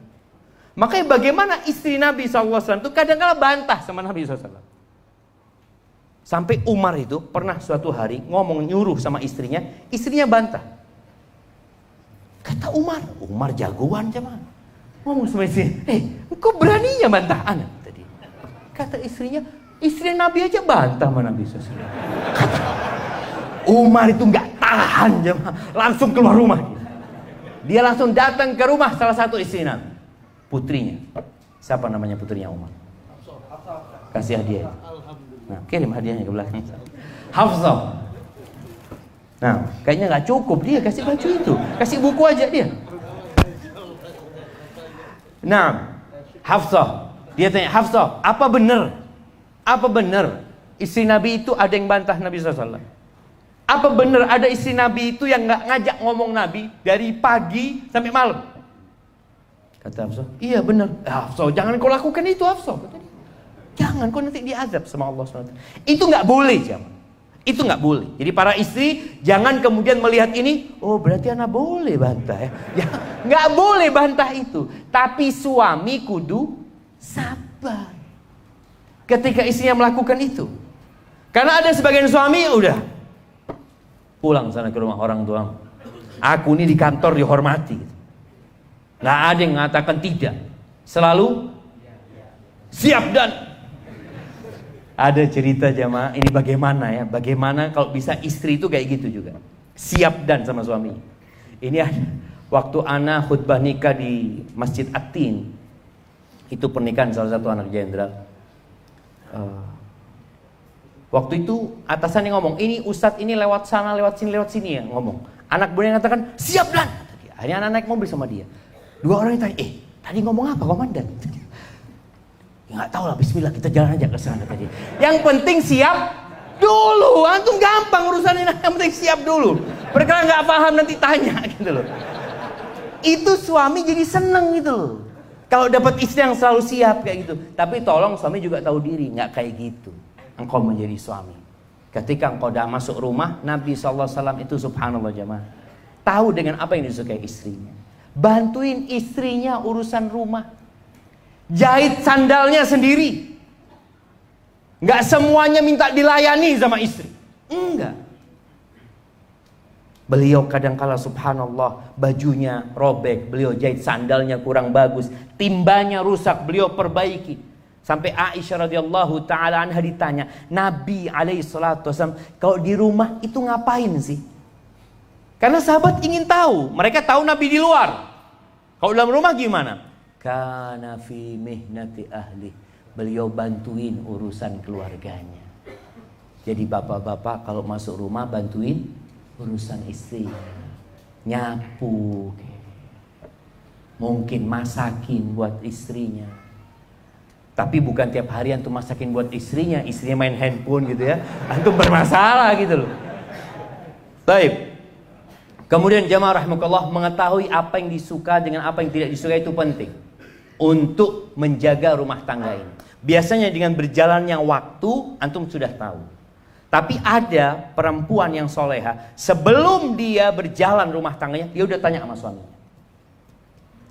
[SPEAKER 1] Makanya bagaimana istri Nabi SAW itu kadang-kadang bantah sama Nabi SAW. Sampai Umar itu pernah suatu hari ngomong nyuruh sama istrinya bantah. Kata Umar jagoan cuman. Ngomong sama istri, kok beraninya bantah anak tadi? Kata istrinya, istri Nabi aja bantah sama Nabi SAW. Umar itu nggak tahan, langsung keluar rumah. Dia langsung datang ke rumah salah satu istri Nabi, putrinya. Siapa namanya putrinya Umar? Kasih hadiah. Nah, kirim hadiahnya ke belakang. Hafsah. Nah, kayaknya nggak cukup dia kasih baju itu, kasih buku aja dia. Nah, Hafsah, dia tanya, Hafsah, apa benar istri Nabi itu ada yang bantah Nabi SAW? Apa benar ada istri Nabi itu yang nggak ngajak ngomong Nabi dari pagi sampai malam? Kata Hafsah, iya benar. Hafsah, jangan kau lakukan itu Hafsah. Jangan, kau nanti diazab sama Allah SWT. Itu nggak boleh, jangan. Itu nggak boleh. Jadi para istri jangan kemudian melihat ini, oh berarti anak boleh bantah ya. Ya nggak boleh bantah itu. Tapi suami kudu sabar ketika istrinya melakukan itu. Karena ada sebagian suami udah pulang sana ke rumah orang tua. Aku ini di kantor dihormati. Nggak ada yang mengatakan tidak. Selalu siap dan. Ada cerita jamaah, ini bagaimana ya? Bagaimana kalau bisa istri itu kayak gitu juga. Siap dan sama suami. Ini ada waktu ana khutbah nikah di Masjid At-Tin. Itu pernikahan salah satu anak jenderal. Waktu itu atasannya ngomong, ini ustadz ini lewat sana, lewat sini ya ngomong. Anak buahnya ngatakan, siap dan. Akhirnya anak naik mobil sama dia. Dua orang yang tanya, tadi ngomong apa komandan? Nggak tahu lah, bismillah kita jalan aja ke sana tadi. Yang penting siap dulu, antum gampang urusan ini, yang penting siap dulu. Perkara nggak paham nanti tanya gitu loh. Itu suami jadi seneng gitu loh. Kalau dapat istri yang selalu siap kayak gitu. Tapi tolong suami juga tahu diri, nggak kayak gitu. Engkau menjadi suami. Ketika engkau dah masuk rumah, Nabi SAW itu subhanallah jamaah, tahu dengan apa yang disukai istrinya. Bantuin istrinya urusan rumah. Jahit sandalnya sendiri. Nggak semuanya minta dilayani sama istri. Enggak. Beliau kadangkala subhanallah bajunya robek, beliau jahit sandalnya kurang bagus, timbanya rusak, beliau perbaiki. Sampai Aisyah radhiyallahu taala anha ditanya, Nabi alaihi salatu wasallam kalau di rumah itu ngapain sih? Karena sahabat ingin tahu, mereka tahu Nabi di luar. Kalau dalam rumah gimana? Kana fi mihnati ahli. Beliau bantuin urusan keluarganya. Jadi bapak-bapak kalau masuk rumah bantuin urusan istri, nyapu, mungkin masakin buat istrinya. Tapi bukan tiap hari antum masakin buat istrinya main handphone gitu ya, antum bermasalah gitu loh. Baik. Kemudian jamaah rahimakumullah, mengetahui apa yang disuka dengan apa yang tidak disuka itu penting untuk menjaga rumah tangga ini. Biasanya dengan berjalannya waktu antum sudah tahu. Tapi ada perempuan yang soleha, sebelum dia berjalan rumah tangganya, dia udah tanya sama suaminya.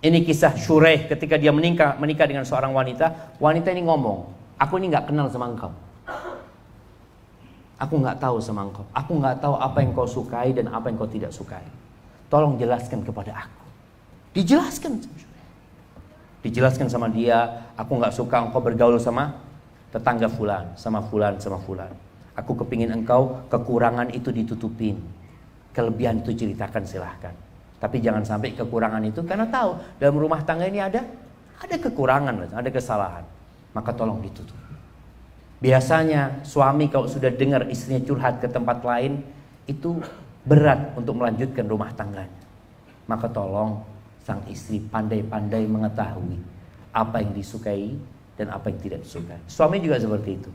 [SPEAKER 1] Ini kisah Syuraih ketika dia menikah dengan seorang wanita. Wanita ini ngomong, aku ini gak kenal sama engkau. Aku gak tahu sama engkau. Aku gak tahu apa yang kau sukai dan apa yang kau tidak sukai. Tolong jelaskan kepada aku. Dijelaskan. Dijelaskan sama dia, aku gak suka engkau bergaul sama tetangga fulan, sama fulan, sama fulan. Aku kepingin engkau kekurangan itu ditutupin, kelebihan itu ceritakan silahkan. Tapi jangan sampai kekurangan itu, karena tahu dalam rumah tangga ini ada kekurangan, ada kesalahan. Maka tolong ditutup. Biasanya suami kalau sudah dengar istrinya curhat ke tempat lain, itu berat untuk melanjutkan rumah tangganya. Maka tolong sang istri pandai-pandai mengetahui apa yang disukai dan apa yang tidak disukai. Suami juga seperti itu.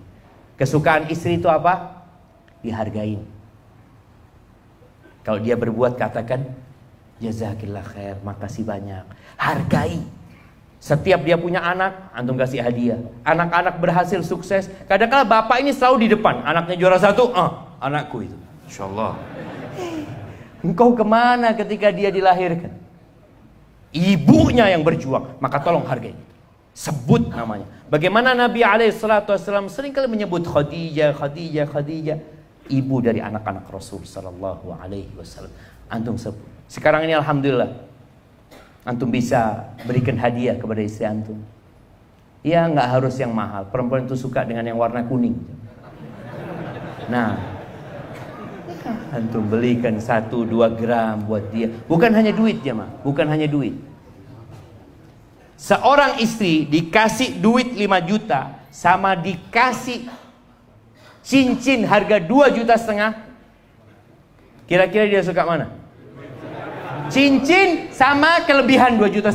[SPEAKER 1] Kesukaan istri itu apa? Dihargain. Kalau dia berbuat katakan jazakillah khair, makasih banyak. Hargai. Setiap dia punya anak, antum kasih hadiah. Anak-anak berhasil sukses, kadang-kadang bapak ini selalu di depan. Anaknya juara 1, anakku itu. Insyaallah. Engkau kemana ketika dia dilahirkan? Ibunya yang berjuang, maka tolong hargai. Sebut namanya. Bagaimana Nabi SAW seringkali menyebut Khadijah, ibu dari anak-anak Rasul sallallahu alaihi wasallam. Antum sebut. Sekarang ini alhamdulillah antum bisa berikan hadiah kepada istri antum. Ya nggak harus yang mahal. Perempuan itu suka dengan yang warna kuning. Nah, antum belikan 1-2 gram buat dia. Bukan hanya duit ya mah, bukan hanya duit. Seorang istri dikasih duit 5 juta sama dikasih cincin harga 2,5 juta, kira-kira dia suka mana? Cincin sama kelebihan 2,5 juta.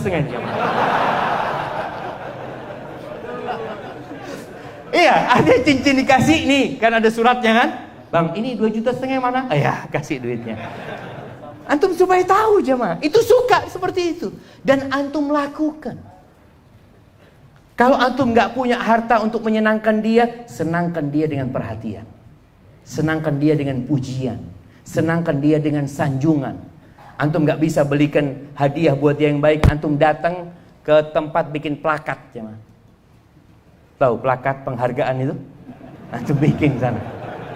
[SPEAKER 1] Iya, ada cincin dikasih nih, kan ada suratnya kan? Bang, ini 2,5 juta mana? Ya, kasih duitnya. Antum supaya tahu jemaah, itu suka seperti itu dan antum lakukan. Kalau antum nggak punya harta untuk menyenangkan dia, senangkan dia dengan perhatian, senangkan dia dengan pujian, senangkan dia dengan sanjungan. Antum nggak bisa belikan hadiah buat dia yang baik, antum datang ke tempat bikin plakat, jemaah. Tahu plakat penghargaan itu? Antum bikin sana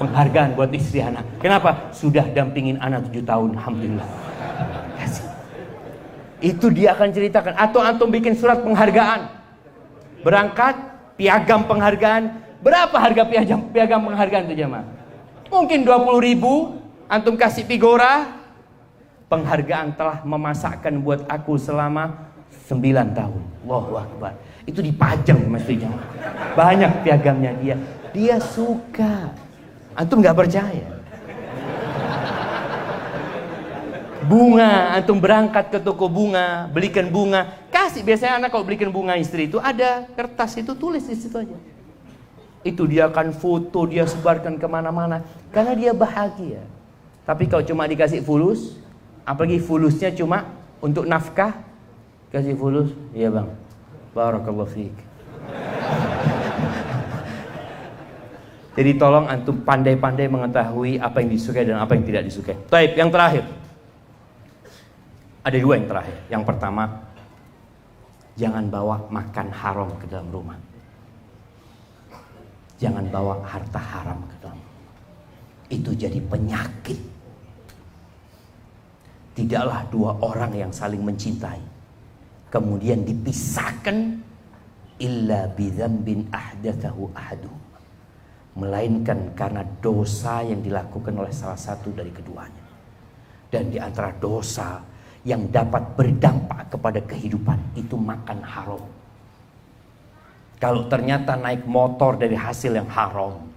[SPEAKER 1] penghargaan buat istri anak. Kenapa? Sudah dampingin anak 7 tahun, alhamdulillah. Itu dia akan ceritakan. Atau antum bikin surat penghargaan. Berangkat, piagam penghargaan. Berapa harga piagam penghargaan itu jemaah? Mungkin 20.000. Antum kasih figura. Penghargaan telah memasakkan buat aku selama 9 tahun. Allahu Akbar. Itu dipajang mestinya. Banyak piagamnya dia. Dia suka. Antum gak percaya. Bunga, antum berangkat ke toko bunga, belikan bunga, kasih. Biasanya anak kalau belikan bunga istri itu ada kertas itu, tulis di situ aja. Itu dia akan foto, dia sebarkan kemana-mana, karena dia bahagia. Tapi kalau cuma dikasih fulus, apalagi fulusnya cuma Untuk nafkah kasih fulus, iya bang. Barakallahu fiik. Jadi tolong antum pandai-pandai mengetahui apa yang disukai dan apa yang tidak disukai. Baik, yang terakhir. Ada dua yang terakhir. Yang pertama, jangan bawa makan haram ke dalam rumah. Jangan bawa harta haram ke dalam rumah. Itu jadi penyakit. Tidaklah dua orang yang saling mencintai kemudian dipisahkan illa bidzambin ahdatsahu ahaduhum, melainkan karena dosa yang dilakukan oleh salah satu dari keduanya. Dan di antara dosa yang dapat berdampak kepada kehidupan itu makan haram. Kalau ternyata naik motor dari hasil yang haram,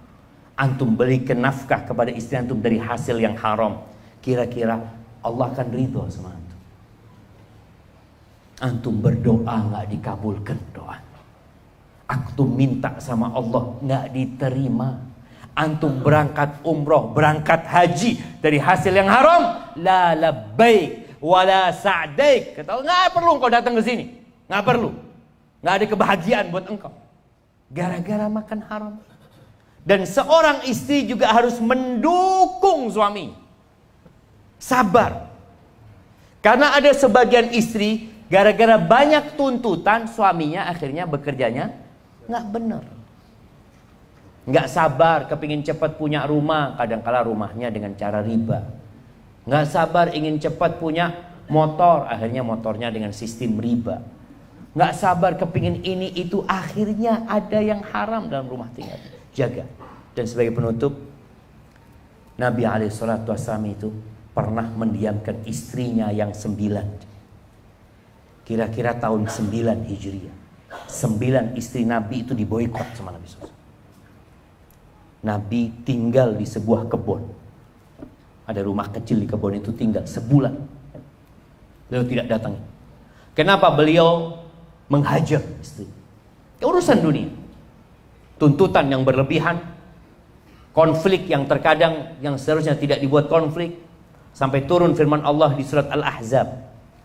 [SPEAKER 1] antum berikan nafkah kepada istri antum dari hasil yang haram, kira-kira Allah akan ridho sama antum? Antum berdoa nggak dikabulkan doa. Antum minta sama Allah nggak diterima. Antum berangkat umroh, berangkat haji dari hasil yang haram, la labbaik wala sa'daik. Kata Allah, nggak perlu engkau datang ke sini, nggak perlu, nggak ada kebahagiaan buat engkau. Gara-gara makan haram. Dan seorang istri juga harus mendukung suami. Sabar. Karena ada sebagian istri gara-gara banyak tuntutan suaminya akhirnya bekerjanya nggak benar. Nggak sabar, kepingin cepat punya rumah, kadang-kala rumahnya dengan cara riba. Nggak sabar ingin cepat punya motor, akhirnya motornya dengan sistem riba. Nggak sabar kepingin ini itu, akhirnya ada yang haram dalam rumah tangga. Jaga. Dan sebagai penutup, Nabi SAW itu pernah mendiamkan istrinya yang 9. Kira-kira tahun 9 Hijriah. 9 istri Nabi itu diboikot sama Nabi SAW. Nabi tinggal di sebuah kebun. Ada rumah kecil di kebun itu, tinggal sebulan. Beliau tidak datang. Kenapa? Beliau menghajar istri. Urusan dunia. Tuntutan yang berlebihan. Konflik yang terkadang yang seharusnya tidak dibuat konflik. Sampai turun firman Allah di surat Al-Ahzab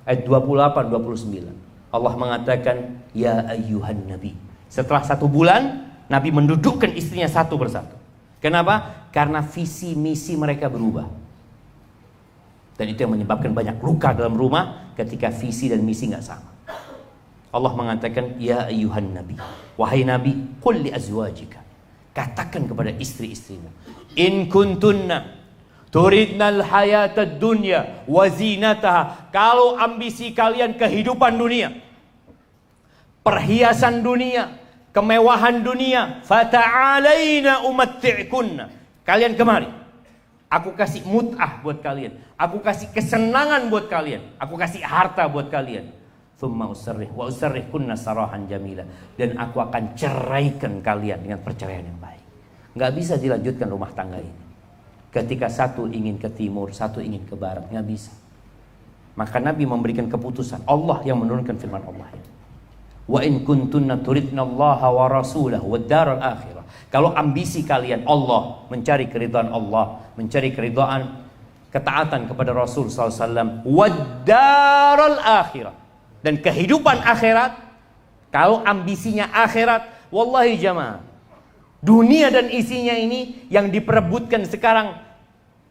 [SPEAKER 1] ayat 28-29. Allah mengatakan, ya ayyuhan nabi. Setelah 1 bulan, Nabi mendudukkan istrinya satu persatu. Kenapa? Karena visi misi mereka berubah. Dan itu yang menyebabkan banyak luka dalam rumah ketika visi dan misi nggak sama. Allah mengatakan, ya ayyuhan nabi. Wahai nabi, qul li azwajika. Katakan kepada istri-istrimu, in kuntunna turidnal hayatad dunya wa zinataha. Kalau ambisi kalian kehidupan dunia, perhiasan dunia, kemewahan dunia, fata'alaina umatti'kunna. Kalian kemari. Aku kasih mut'ah buat kalian. Aku kasih kesenangan buat kalian. Aku kasih harta buat kalian. Thumma usarrihkunna sarahan jamila. Dan aku akan ceraikan kalian dengan perceraian yang baik. Nggak bisa dilanjutkan rumah tangga ini ketika satu ingin ke timur, satu ingin ke barat. Nggak bisa. Maka Nabi memberikan keputusan. Allah yang menurunkan firman Allah. Wa in kuntunna turidna Allah wa rasulahu wad daral akhirah. Kalau ambisi kalian Allah, mencari keridhaan Allah, mencari keridhaan ketaatan kepada Rasul SAW, wad daral akhirah, dan kehidupan akhirat. Kalau ambisinya akhirat, wallahi jamaah, dunia dan isinya ini yang diperebutkan sekarang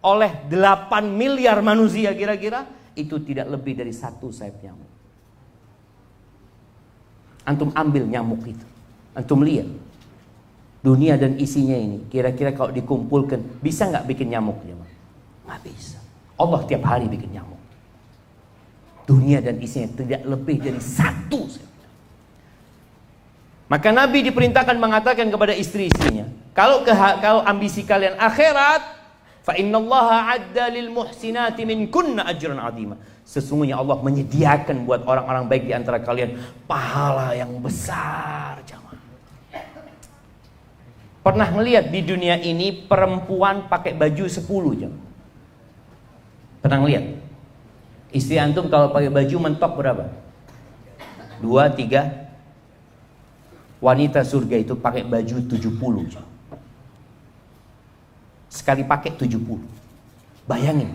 [SPEAKER 1] oleh 8 miliar manusia kira-kira, itu tidak lebih dari 1 sayap nyamuk. Antum ambil nyamuk itu, antum lihat dunia dan isinya ini, kira-kira kalau dikumpulkan bisa nggak bikin nyamuk? Nggak bisa. Allah tiap hari bikin nyamuk. Dunia dan isinya tidak lebih dari 1. Maka Nabi diperintahkan mengatakan kepada istri-istrinya, kalau ambisi kalian akhirat, fa innallaha adda lil muhsinati minkunna ajran azima. Sesungguhnya Allah menyediakan buat orang-orang baik di antara kalian pahala yang besar, jamaah. Pernah melihat di dunia ini perempuan pakai baju 10 jam? Pernah melihat? Istri antum kalau pakai baju mentok berapa? 2, 3. Wanita surga itu pakai baju 70 jam. Sekali pakai 70. Bayangin.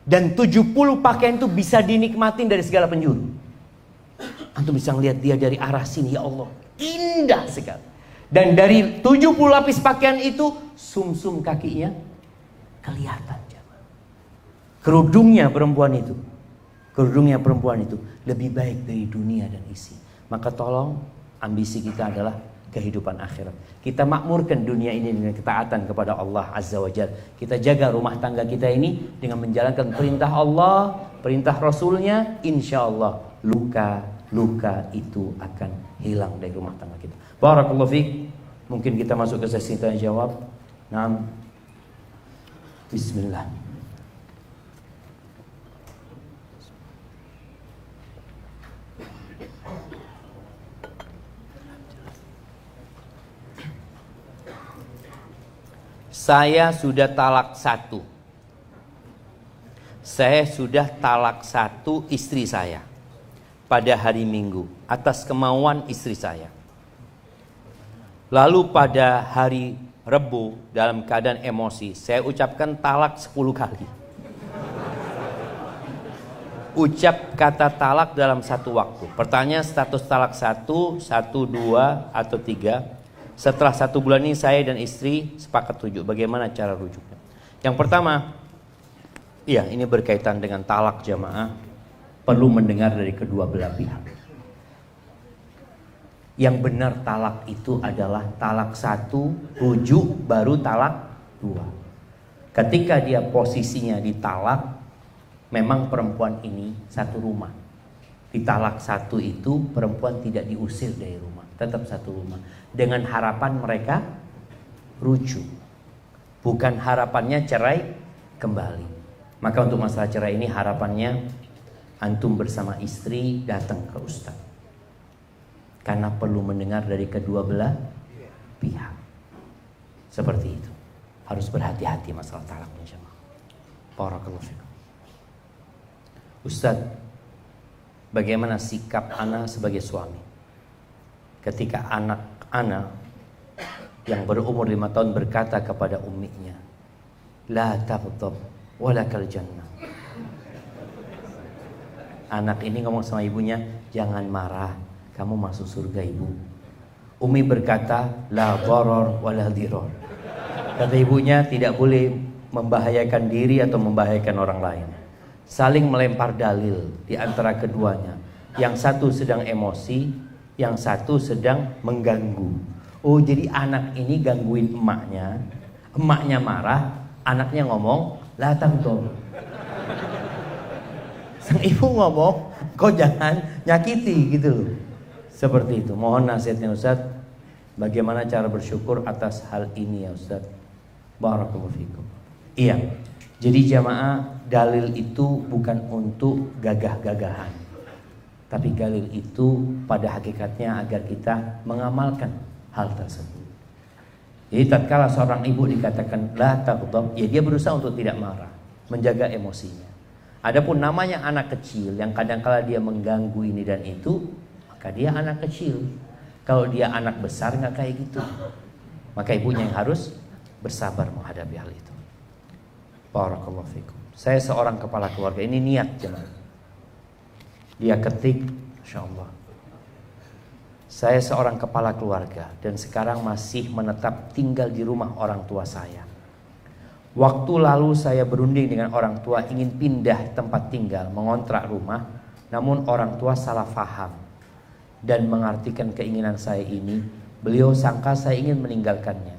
[SPEAKER 1] Dan 70 pakaian itu bisa dinikmatin dari segala penjuru. Antum bisa ngelihat dia dari arah sini, ya Allah, indah sekali. Dan dari 70 lapis pakaian itu, sumsum kakinya kelihatan. Kerudungnya perempuan itu lebih baik dari dunia dan isi. Maka tolong, ambisi kita adalah kehidupan akhirat. Kita makmurkan dunia ini dengan ketaatan kepada Allah Azza wa Jalla. Kita jaga rumah tangga kita ini dengan menjalankan perintah Allah, perintah Rasulnya. Insya Allah luka itu akan hilang dari rumah tangga kita. Barakallahu fiik. Mungkin kita masuk ke sesi tanya jawab. Naam. Bismillah. Saya sudah talak 1. Saya sudah talak 1 istri saya pada hari Minggu atas kemauan istri saya. Lalu pada hari Rebu dalam keadaan emosi saya ucapkan talak 10 kali. Ucap kata talak dalam satu waktu. Pertanyaan, status talak 1, 2 atau 3. Setelah 1 bulan ini saya dan istri sepakat rujuk. Bagaimana cara rujuknya? Yang pertama, iya, ini berkaitan dengan talak jamaah. Perlu mendengar dari kedua belah pihak. Yang benar talak itu adalah talak 1, rujuk, baru talak 2. Ketika dia posisinya ditalak, memang perempuan ini satu rumah. Ditalak 1 itu perempuan tidak diusir dari rumah, tetap satu rumah. Dengan harapan mereka rujuk, bukan harapannya cerai kembali. Maka untuk masalah cerai ini harapannya antum bersama istri datang ke ustaz, karena perlu mendengar dari kedua belah pihak. Seperti itu. Harus berhati-hati masalah talak jemaah. Barakallahu fikum. Ustaz, bagaimana sikap ana sebagai suami ketika anak ana yang berumur 5 tahun berkata kepada umminya, la taghdab walakal jannah. Anak ini ngomong sama ibunya, jangan marah, kamu masuk surga ibu. Umi berkata, la dharar wala dirar. Kata ibunya, tidak boleh membahayakan diri atau membahayakan orang lain. Saling melempar dalil di antara keduanya. Yang satu sedang emosi, yang satu sedang mengganggu. Oh, jadi anak ini gangguin emaknya. Emaknya marah, anaknya ngomong, la taghdab. Sang ibu ngomong, kau jangan nyakiti gitu loh. Seperti itu. Mohon nasihatnya Ustaz, bagaimana cara bersyukur atas hal ini ya Ustaz. Barakallahu fikum. Iya. Jadi jamaah, dalil itu bukan untuk gagah-gagahan. Tapi dalil itu pada hakikatnya agar kita mengamalkan hal tersebut. Jadi tatkala seorang ibu dikatakan la taghdab, ya dia berusaha untuk tidak marah, menjaga emosinya. Adapun namanya anak kecil yang kadang-kala dia mengganggu ini dan itu, maka dia anak kecil. Kalau dia anak besar nggak kayak gitu. Maka ibunya yang harus bersabar menghadapi hal itu. Barakallahu fikum. Saya seorang kepala keluarga, ini niat jemaah. Dia ketik, Masya Allah, saya seorang kepala keluarga dan sekarang masih menetap tinggal di rumah orang tua saya. Waktu lalu saya berunding dengan orang tua ingin pindah tempat tinggal, mengontrak rumah. Namun orang tua salah faham dan mengartikan keinginan saya ini. Beliau sangka saya ingin meninggalkannya.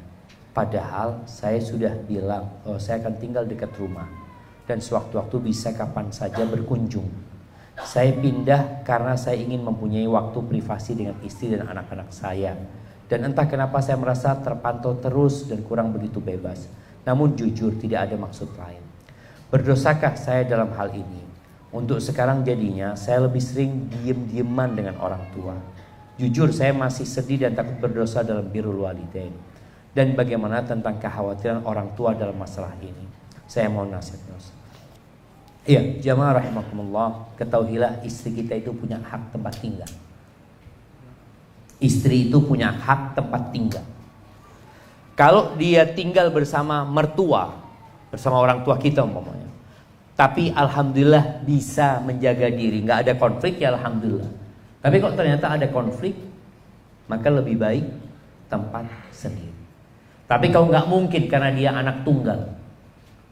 [SPEAKER 1] Padahal saya sudah bilang, oh, saya akan tinggal dekat rumah dan sewaktu-waktu bisa kapan saja berkunjung. Saya pindah karena saya ingin mempunyai waktu privasi dengan istri dan anak-anak saya. Dan entah kenapa saya merasa terpantau terus dan kurang begitu bebas. Namun jujur tidak ada maksud lain. Berdosakah saya dalam hal ini? Untuk sekarang jadinya saya lebih sering diem-dieman dengan orang tua. Jujur saya masih sedih dan takut berdosa dalam birrul walidain. Dan bagaimana tentang kekhawatiran orang tua dalam masalah ini? Saya mohon nasihat. Iya, jamaah rahimakumullah, ketahuilah istri kita itu punya hak tempat tinggal. Istri itu punya hak tempat tinggal. Kalau dia tinggal bersama mertua, bersama orang tua kita umpamanya, Tapi alhamdulillah bisa menjaga diri, nggak ada konflik ya alhamdulillah. Tapi kalau ternyata ada konflik, maka lebih baik tempat sendiri. Tapi kalau nggak mungkin karena dia anak tunggal,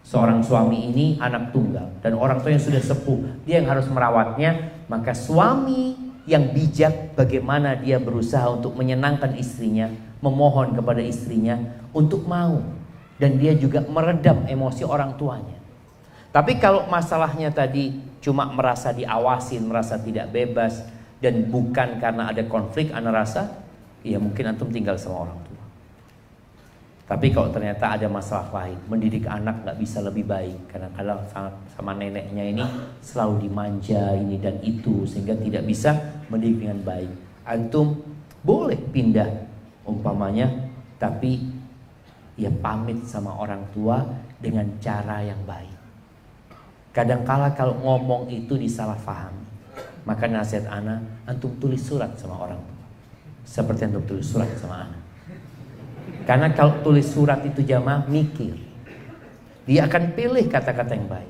[SPEAKER 1] seorang suami ini anak tunggal dan orang tua yang sudah sepuh, dia yang harus merawatnya, maka suami yang bijak bagaimana dia berusaha untuk menyenangkan istrinya, memohon kepada istrinya untuk mau, dan dia juga meredam emosi orang tuanya. Tapi kalau masalahnya tadi cuma merasa diawasin, merasa tidak bebas, dan bukan karena ada konflik, ana rasa ya mungkin antum tinggal sama orang tua. Tapi kalau ternyata ada masalah lain, mendidik anak nggak bisa lebih baik, karena kadang sama neneknya ini selalu dimanja ini dan itu, sehingga tidak bisa mendidik dengan baik. Antum boleh pindah umpamanya, tapi ya pamit sama orang tua dengan cara yang baik. Kadangkala kalau ngomong itu disalahfahami, maka nasihat ana, antum tulis surat sama orang tua, seperti antum tulis surat sama ana. Karena kalau tulis surat itu jamaah mikir, dia akan pilih kata-kata yang baik,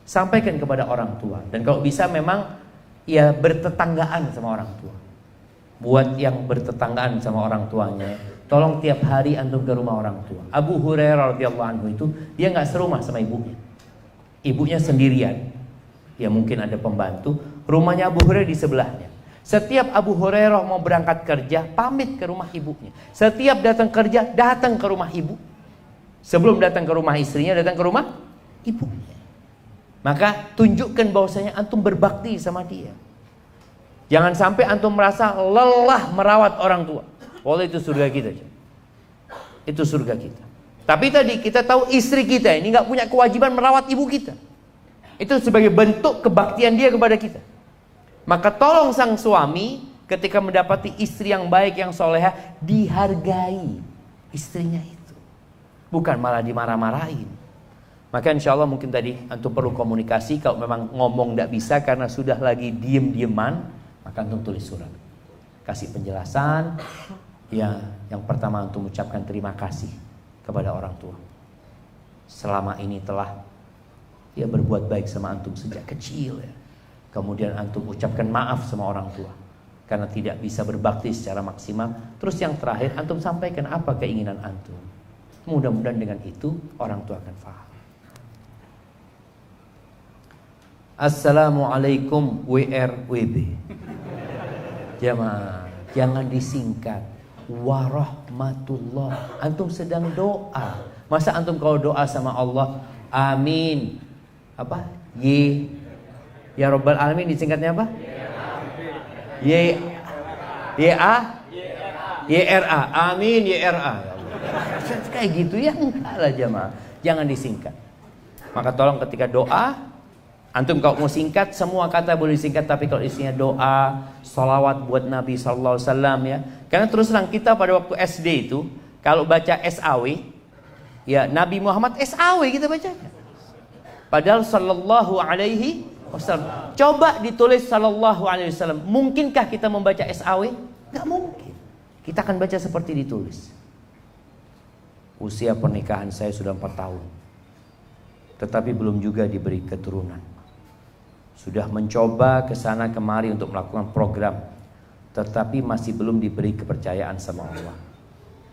[SPEAKER 1] sampaikan kepada orang tua. Dan kalau bisa memang ya bertetanggaan sama orang tua. Buat yang bertetanggaan sama orang tuanya, tolong tiap hari antum ke rumah orang tua. Abu Hurairah radhiyallahu anhu itu dia nggak serumah sama ibunya. Ibunya sendirian, ya mungkin ada pembantu. Rumahnya Abu Hurairah di sebelahnya. Setiap Abu Hurairah mau berangkat kerja, pamit ke rumah ibunya. Setiap datang kerja, datang ke rumah ibu. Sebelum datang ke rumah istrinya, datang ke rumah ibunya. Maka tunjukkan bahwasanya antum berbakti sama dia. Jangan sampai antum merasa lelah merawat orang tua. Wallahi itu surga kita. Itu surga kita. Tapi tadi kita tahu istri kita ini nggak punya kewajiban merawat ibu kita. Itu sebagai bentuk kebaktian dia kepada kita. Maka tolong sang suami ketika mendapati istri yang baik, yang solehah, dihargai istrinya itu, bukan malah dimarah-marahin. Maka insya Allah mungkin tadi antum perlu komunikasi. Kalau memang ngomong tidak bisa karena sudah lagi diem-dieman, maka antum tulis surat, kasih penjelasan. Ya, yang pertama antum ucapkan terima kasih kepada orang tua. Selama ini telah dia berbuat baik sama antum sejak kecil ya. Kemudian antum ucapkan maaf sama orang tua karena tidak bisa berbakti secara maksimal. Terus yang terakhir antum sampaikan apa keinginan antum. Mudah-mudahan dengan itu orang tua akan faham. Assalamualaikum WRWB. Jamaah, jangan disingkat. Warahmatullah. Antum sedang doa. Masa antum kalau doa sama Allah, amin, apa? Ya Rabbal Alamin disingkatnya apa? YRA. Amin YRA. Kayak gitu ya, enggak lah jamaah. Jangan disingkat. Maka tolong ketika doa, antum kalau mau singkat, semua kata boleh disingkat. Tapi kalau isinya doa, salawat buat Nabi SAW ya. Karena terus terang kita pada waktu SD itu, kalau baca SAW, ya Nabi Muhammad SAW kita bacanya. Padahal sallallahu alaihi wasallam. Coba ditulis sallallahu alaihi wasallam. Mungkinkah kita membaca SAW? Gak mungkin. Kita akan baca seperti ditulis. Usia pernikahan saya sudah 4 tahun. Tetapi belum juga diberi keturunan. Sudah mencoba kesana kemari untuk melakukan program, tetapi masih belum diberi kepercayaan sama Allah.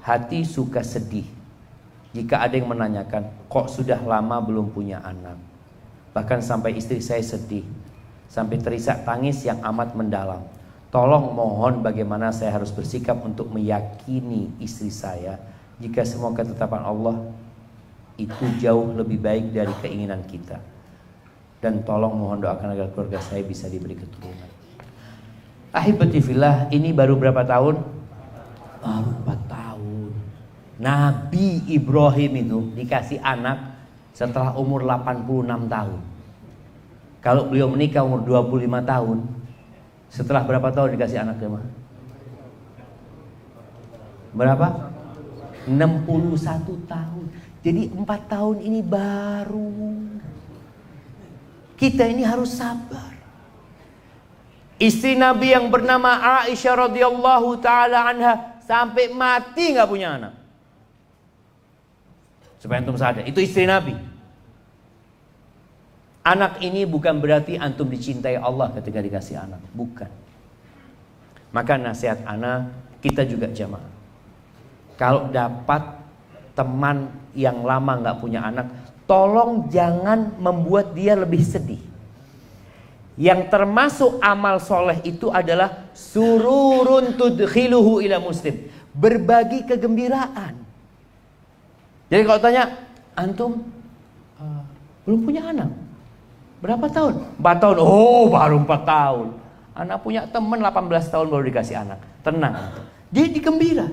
[SPEAKER 1] Hati suka sedih jika ada yang menanyakan, kok sudah lama belum punya anak. Bahkan sampai istri saya sedih, sampai terisak tangis yang amat mendalam. Tolong mohon bagaimana saya harus bersikap untuk meyakini istri saya jika semua ketetapan Allah itu jauh lebih baik dari keinginan kita. Dan tolong mohon doakan agar keluarga saya bisa diberi keturunan. Ahibati fillah, ini baru berapa tahun? Baru 4 tahun. Nabi Ibrahim itu dikasih anak setelah umur 86 tahun. Kalau beliau menikah umur 25 tahun, setelah berapa tahun dikasih anak jemaah? Berapa? 61 tahun. Jadi 4 tahun ini baru. Kita ini harus sabar. Istri Nabi yang bernama Aisyah radhiyallahu taala anha sampai mati nggak punya anak. Supaya antum sadar, itu istri Nabi. Anak ini bukan berarti antum dicintai Allah ketika dikasih anak, bukan. Maka nasihat anak, kita juga jamaah, kalau dapat teman yang lama gak punya anak, tolong jangan membuat dia lebih sedih. Yang termasuk amal soleh itu adalah sururun tudkhiluhu ila muslim, berbagi kegembiraan. Jadi kalau tanya, antum belum punya anak, berapa tahun? 4 tahun. Oh, baru 4 tahun. Anak punya teman 18 tahun baru dikasih anak. Tenang, dia digembira.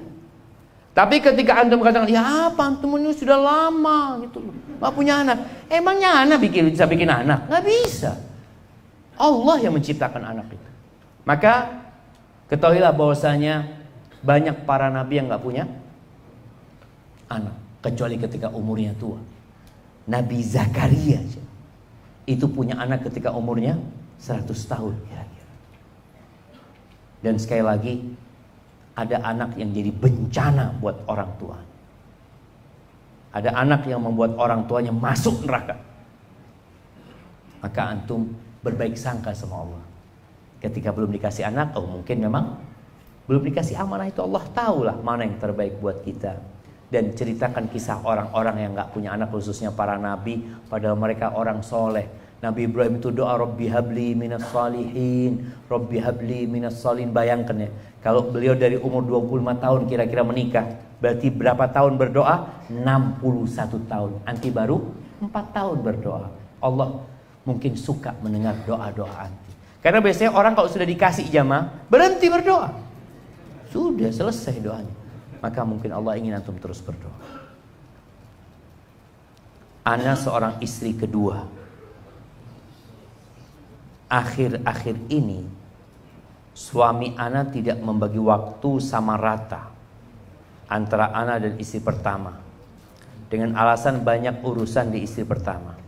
[SPEAKER 1] Tapi ketika antum katakan, ya apa antum ini sudah lama gitu loh, gak punya anak. Emangnya anak bisa bikin anak? Gak bisa. Allah yang menciptakan anak itu. Maka ketahuilah bahwasanya banyak para nabi yang gak punya anak, kecuali ketika umurnya tua. Nabi Zakaria itu punya anak ketika umurnya 100 tahun kira-kira. Dan sekali lagi, ada anak yang jadi bencana buat orang tua. Ada anak yang membuat orang tuanya masuk neraka. Maka antum berbaik sangka sama Allah. Ketika belum dikasih anak, oh mungkin memang belum dikasih amanah itu, Allah tahulah mana yang terbaik buat kita. Dan ceritakan kisah orang-orang yang gak punya anak, khususnya para nabi, padahal mereka orang soleh. Nabi Ibrahim itu doa, Rabbi habli minas salihin, Rabbi habli minas salihin. Bayangkan ya, kalau beliau dari umur 25 tahun kira-kira menikah, berarti berapa tahun berdoa? 61 tahun. Anti baru 4 tahun berdoa. Allah mungkin suka mendengar doa-doa anti. Karena biasanya orang kalau sudah dikasih jamaah, berhenti berdoa. Sudah selesai doanya. Maka mungkin Allah ingin antum terus berdoa. Ana seorang istri kedua. Akhir-akhir ini suami ana tidak membagi waktu sama rata antara ana dan istri pertama, dengan alasan banyak urusan di istri pertama.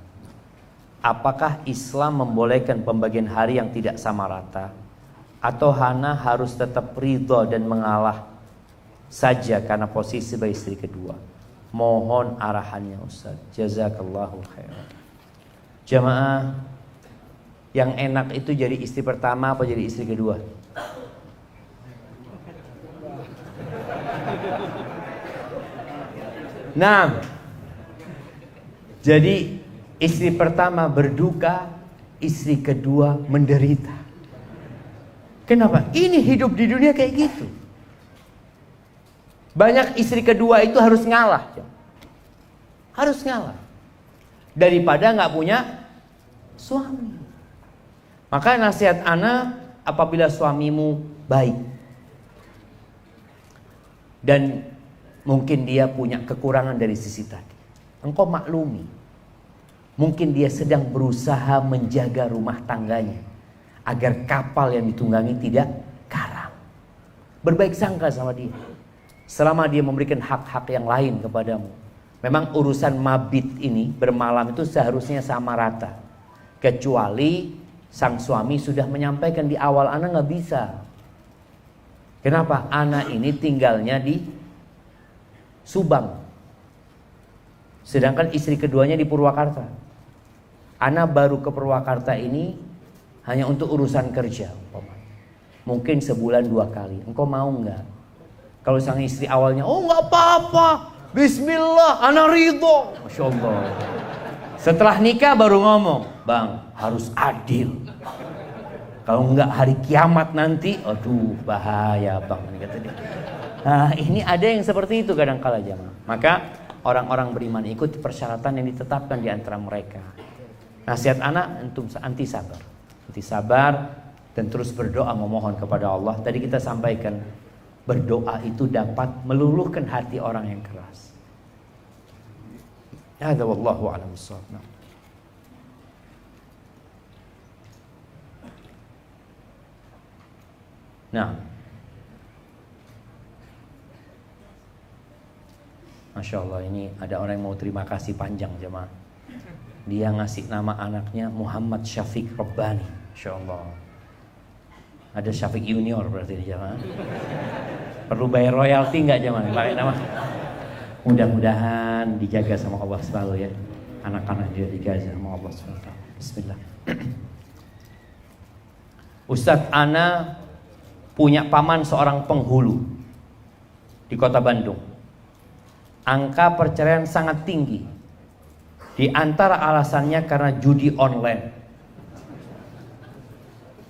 [SPEAKER 1] Apakah Islam membolehkan pembagian hari yang tidak sama rata, atau ana harus tetap ridho dan mengalah saja karena posisi sebagai istri kedua? Mohon arahannya Ustaz. Jazakallahu khairan. Jamaah, yang enak itu jadi istri pertama apa jadi istri kedua? Nah, jadi istri pertama berduka, istri kedua menderita. Kenapa? Ini hidup di dunia kayak gitu. Banyak istri kedua itu harus ngalah, harus ngalah daripada nggak punya suami. Maka nasihat ana, apabila suamimu baik dan mungkin dia punya kekurangan dari sisi tadi, engkau maklumi. Mungkin dia sedang berusaha menjaga rumah tangganya agar kapal yang ditunggangi tidak karam. Berbaik sangka sama dia. Selama dia memberikan hak-hak yang lain kepadamu. Memang urusan mabit ini, bermalam itu seharusnya sama rata. Kecuali sang suami sudah menyampaikan di awal, ana gak bisa. Kenapa? Ana ini tinggalnya di Subang, sedangkan istri keduanya di Purwakarta. Ana baru ke Purwakarta ini hanya untuk urusan kerja, mungkin sebulan 2 kali. Engkau mau gak? Kalau sang istri awalnya, oh gak apa-apa, bismillah, ana ridho, Masya Allah. Setelah nikah baru ngomong, bang harus adil. Kalau enggak hari kiamat nanti, aduh bahaya bang, kata dia. Nah ini ada yang seperti itu kadang-kala jamaah. Maka orang-orang beriman ikut persyaratan yang ditetapkan di antara mereka. Nasihat anak, antum anti sabar dan terus berdoa memohon kepada Allah. Tadi kita sampaikan, berdoa itu dapat meluluhkan hati orang yang keras. Hadza wallahu a'lam bissawab. Nah, Masya Allah, ini ada orang yang mau terima kasih panjang jemaah. Dia ngasih nama anaknya Muhammad Syafiq Rabbani. Masya Allah. Ada Syafiq Junior berarti di jemaah. Perlu bayar royalti nggak jemaah? Pakai nama. Mudah-mudahan dijaga sama Allah selalu ya. anak-anak dia di Gaza sama Allah SWT. Bismillah. Ustadz, ana punya paman seorang penghulu di kota Bandung. Angka perceraian sangat tinggi. Di antara alasannya karena judi online.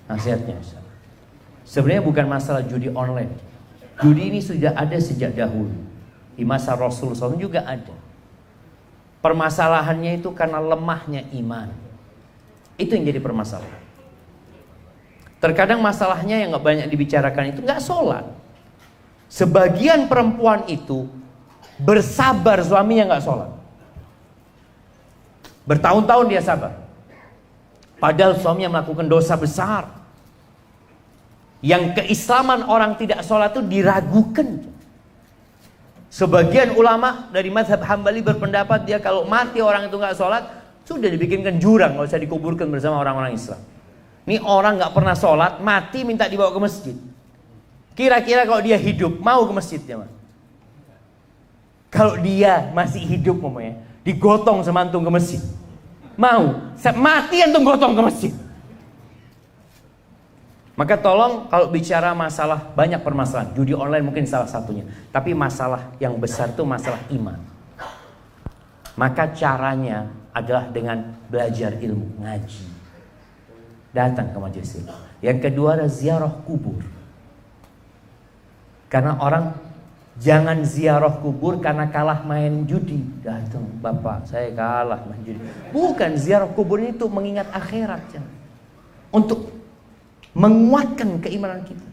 [SPEAKER 1] Nasihatnya Ustaz, sebenarnya bukan masalah judi online. Judi ini sudah ada sejak dahulu. Di masa Rasulullah SAW juga ada. Permasalahannya itu karena lemahnya iman. Itu yang jadi permasalahan. Terkadang masalahnya yang gak banyak dibicarakan itu gak sholat. Sebagian perempuan itu bersabar suaminya gak sholat. Bertahun-tahun dia sabar. Padahal suaminya melakukan dosa besar. Yang keislaman orang tidak sholat itu diragukan. Sebagian ulama dari mazhab Hambali berpendapat dia kalau mati orang itu gak sholat, sudah dibikinkan jurang, gak usah dikuburkan bersama orang-orang Islam. Ini orang gak pernah sholat, mati minta dibawa ke masjid. Kira-kira kalau dia hidup, mau ke masjidnya? Kalau dia masih hidup namanya, digotong sama antum ke masjid, mau? Mati antum gotong ke masjid. Maka tolong kalau bicara masalah, banyak permasalahan, judi online mungkin salah satunya, tapi masalah yang besar itu masalah iman. Maka caranya adalah dengan belajar ilmu, ngaji, datang ke majelis ilmu. Yang kedua adalah ziarah kubur. Karena orang jangan ziarah kubur karena kalah main judi. Datang, bapak saya kalah main judi. Bukan, ziarah kubur itu mengingat akhirat, untuk menguatkan keimanan kita.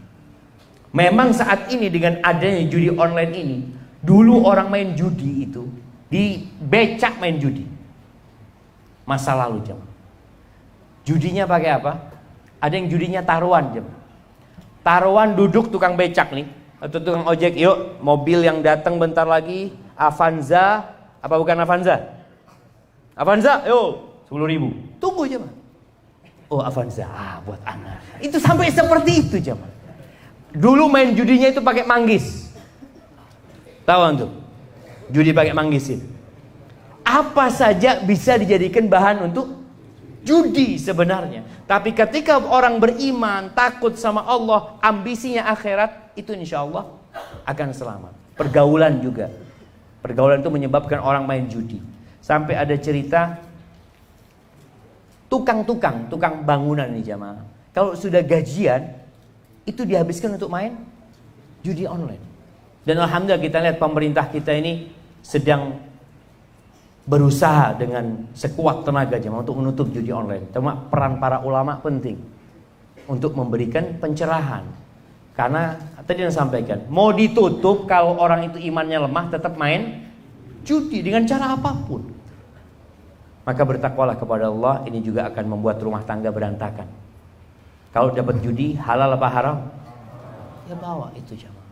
[SPEAKER 1] Memang saat ini dengan adanya judi online ini, dulu orang main judi itu di becak main judi. Masa lalu jemaah. Judinya pakai apa? Ada yang judinya taruhan jemaah. Taruhan duduk tukang becak nih, atau tukang ojek, yuk mobil yang datang bentar lagi Avanza, apa bukan Avanza? Avanza, yuk 10.000. Tunggu jemaah. Oh Avanza, buat anak. Itu sampai seperti itu jemaah. Dulu main judinya itu pakai manggis. Tahu antum? Judi pakai manggis itu. Apa saja bisa dijadikan bahan untuk judi sebenarnya. Tapi ketika orang beriman, takut sama Allah, ambisinya akhirat, itu insya Allah akan selamat. Pergaulan juga. Pergaulan itu menyebabkan orang main judi. Sampai ada cerita tukang bangunan nih jamaah. Kalau sudah gajian, itu dihabiskan untuk main judi online. Dan alhamdulillah kita lihat pemerintah kita ini sedang berusaha dengan sekuat tenaga jemaah untuk menutup judi online. Cuma peran para ulama penting untuk memberikan pencerahan. Karena tadi yang sampaikan, mau ditutup kalau orang itu imannya lemah tetap main judi dengan cara apapun. Maka bertakwalah kepada Allah, ini juga akan membuat rumah tangga berantakan. Kalau dapat judi halal apa haram? Ya bawa itu jemaah.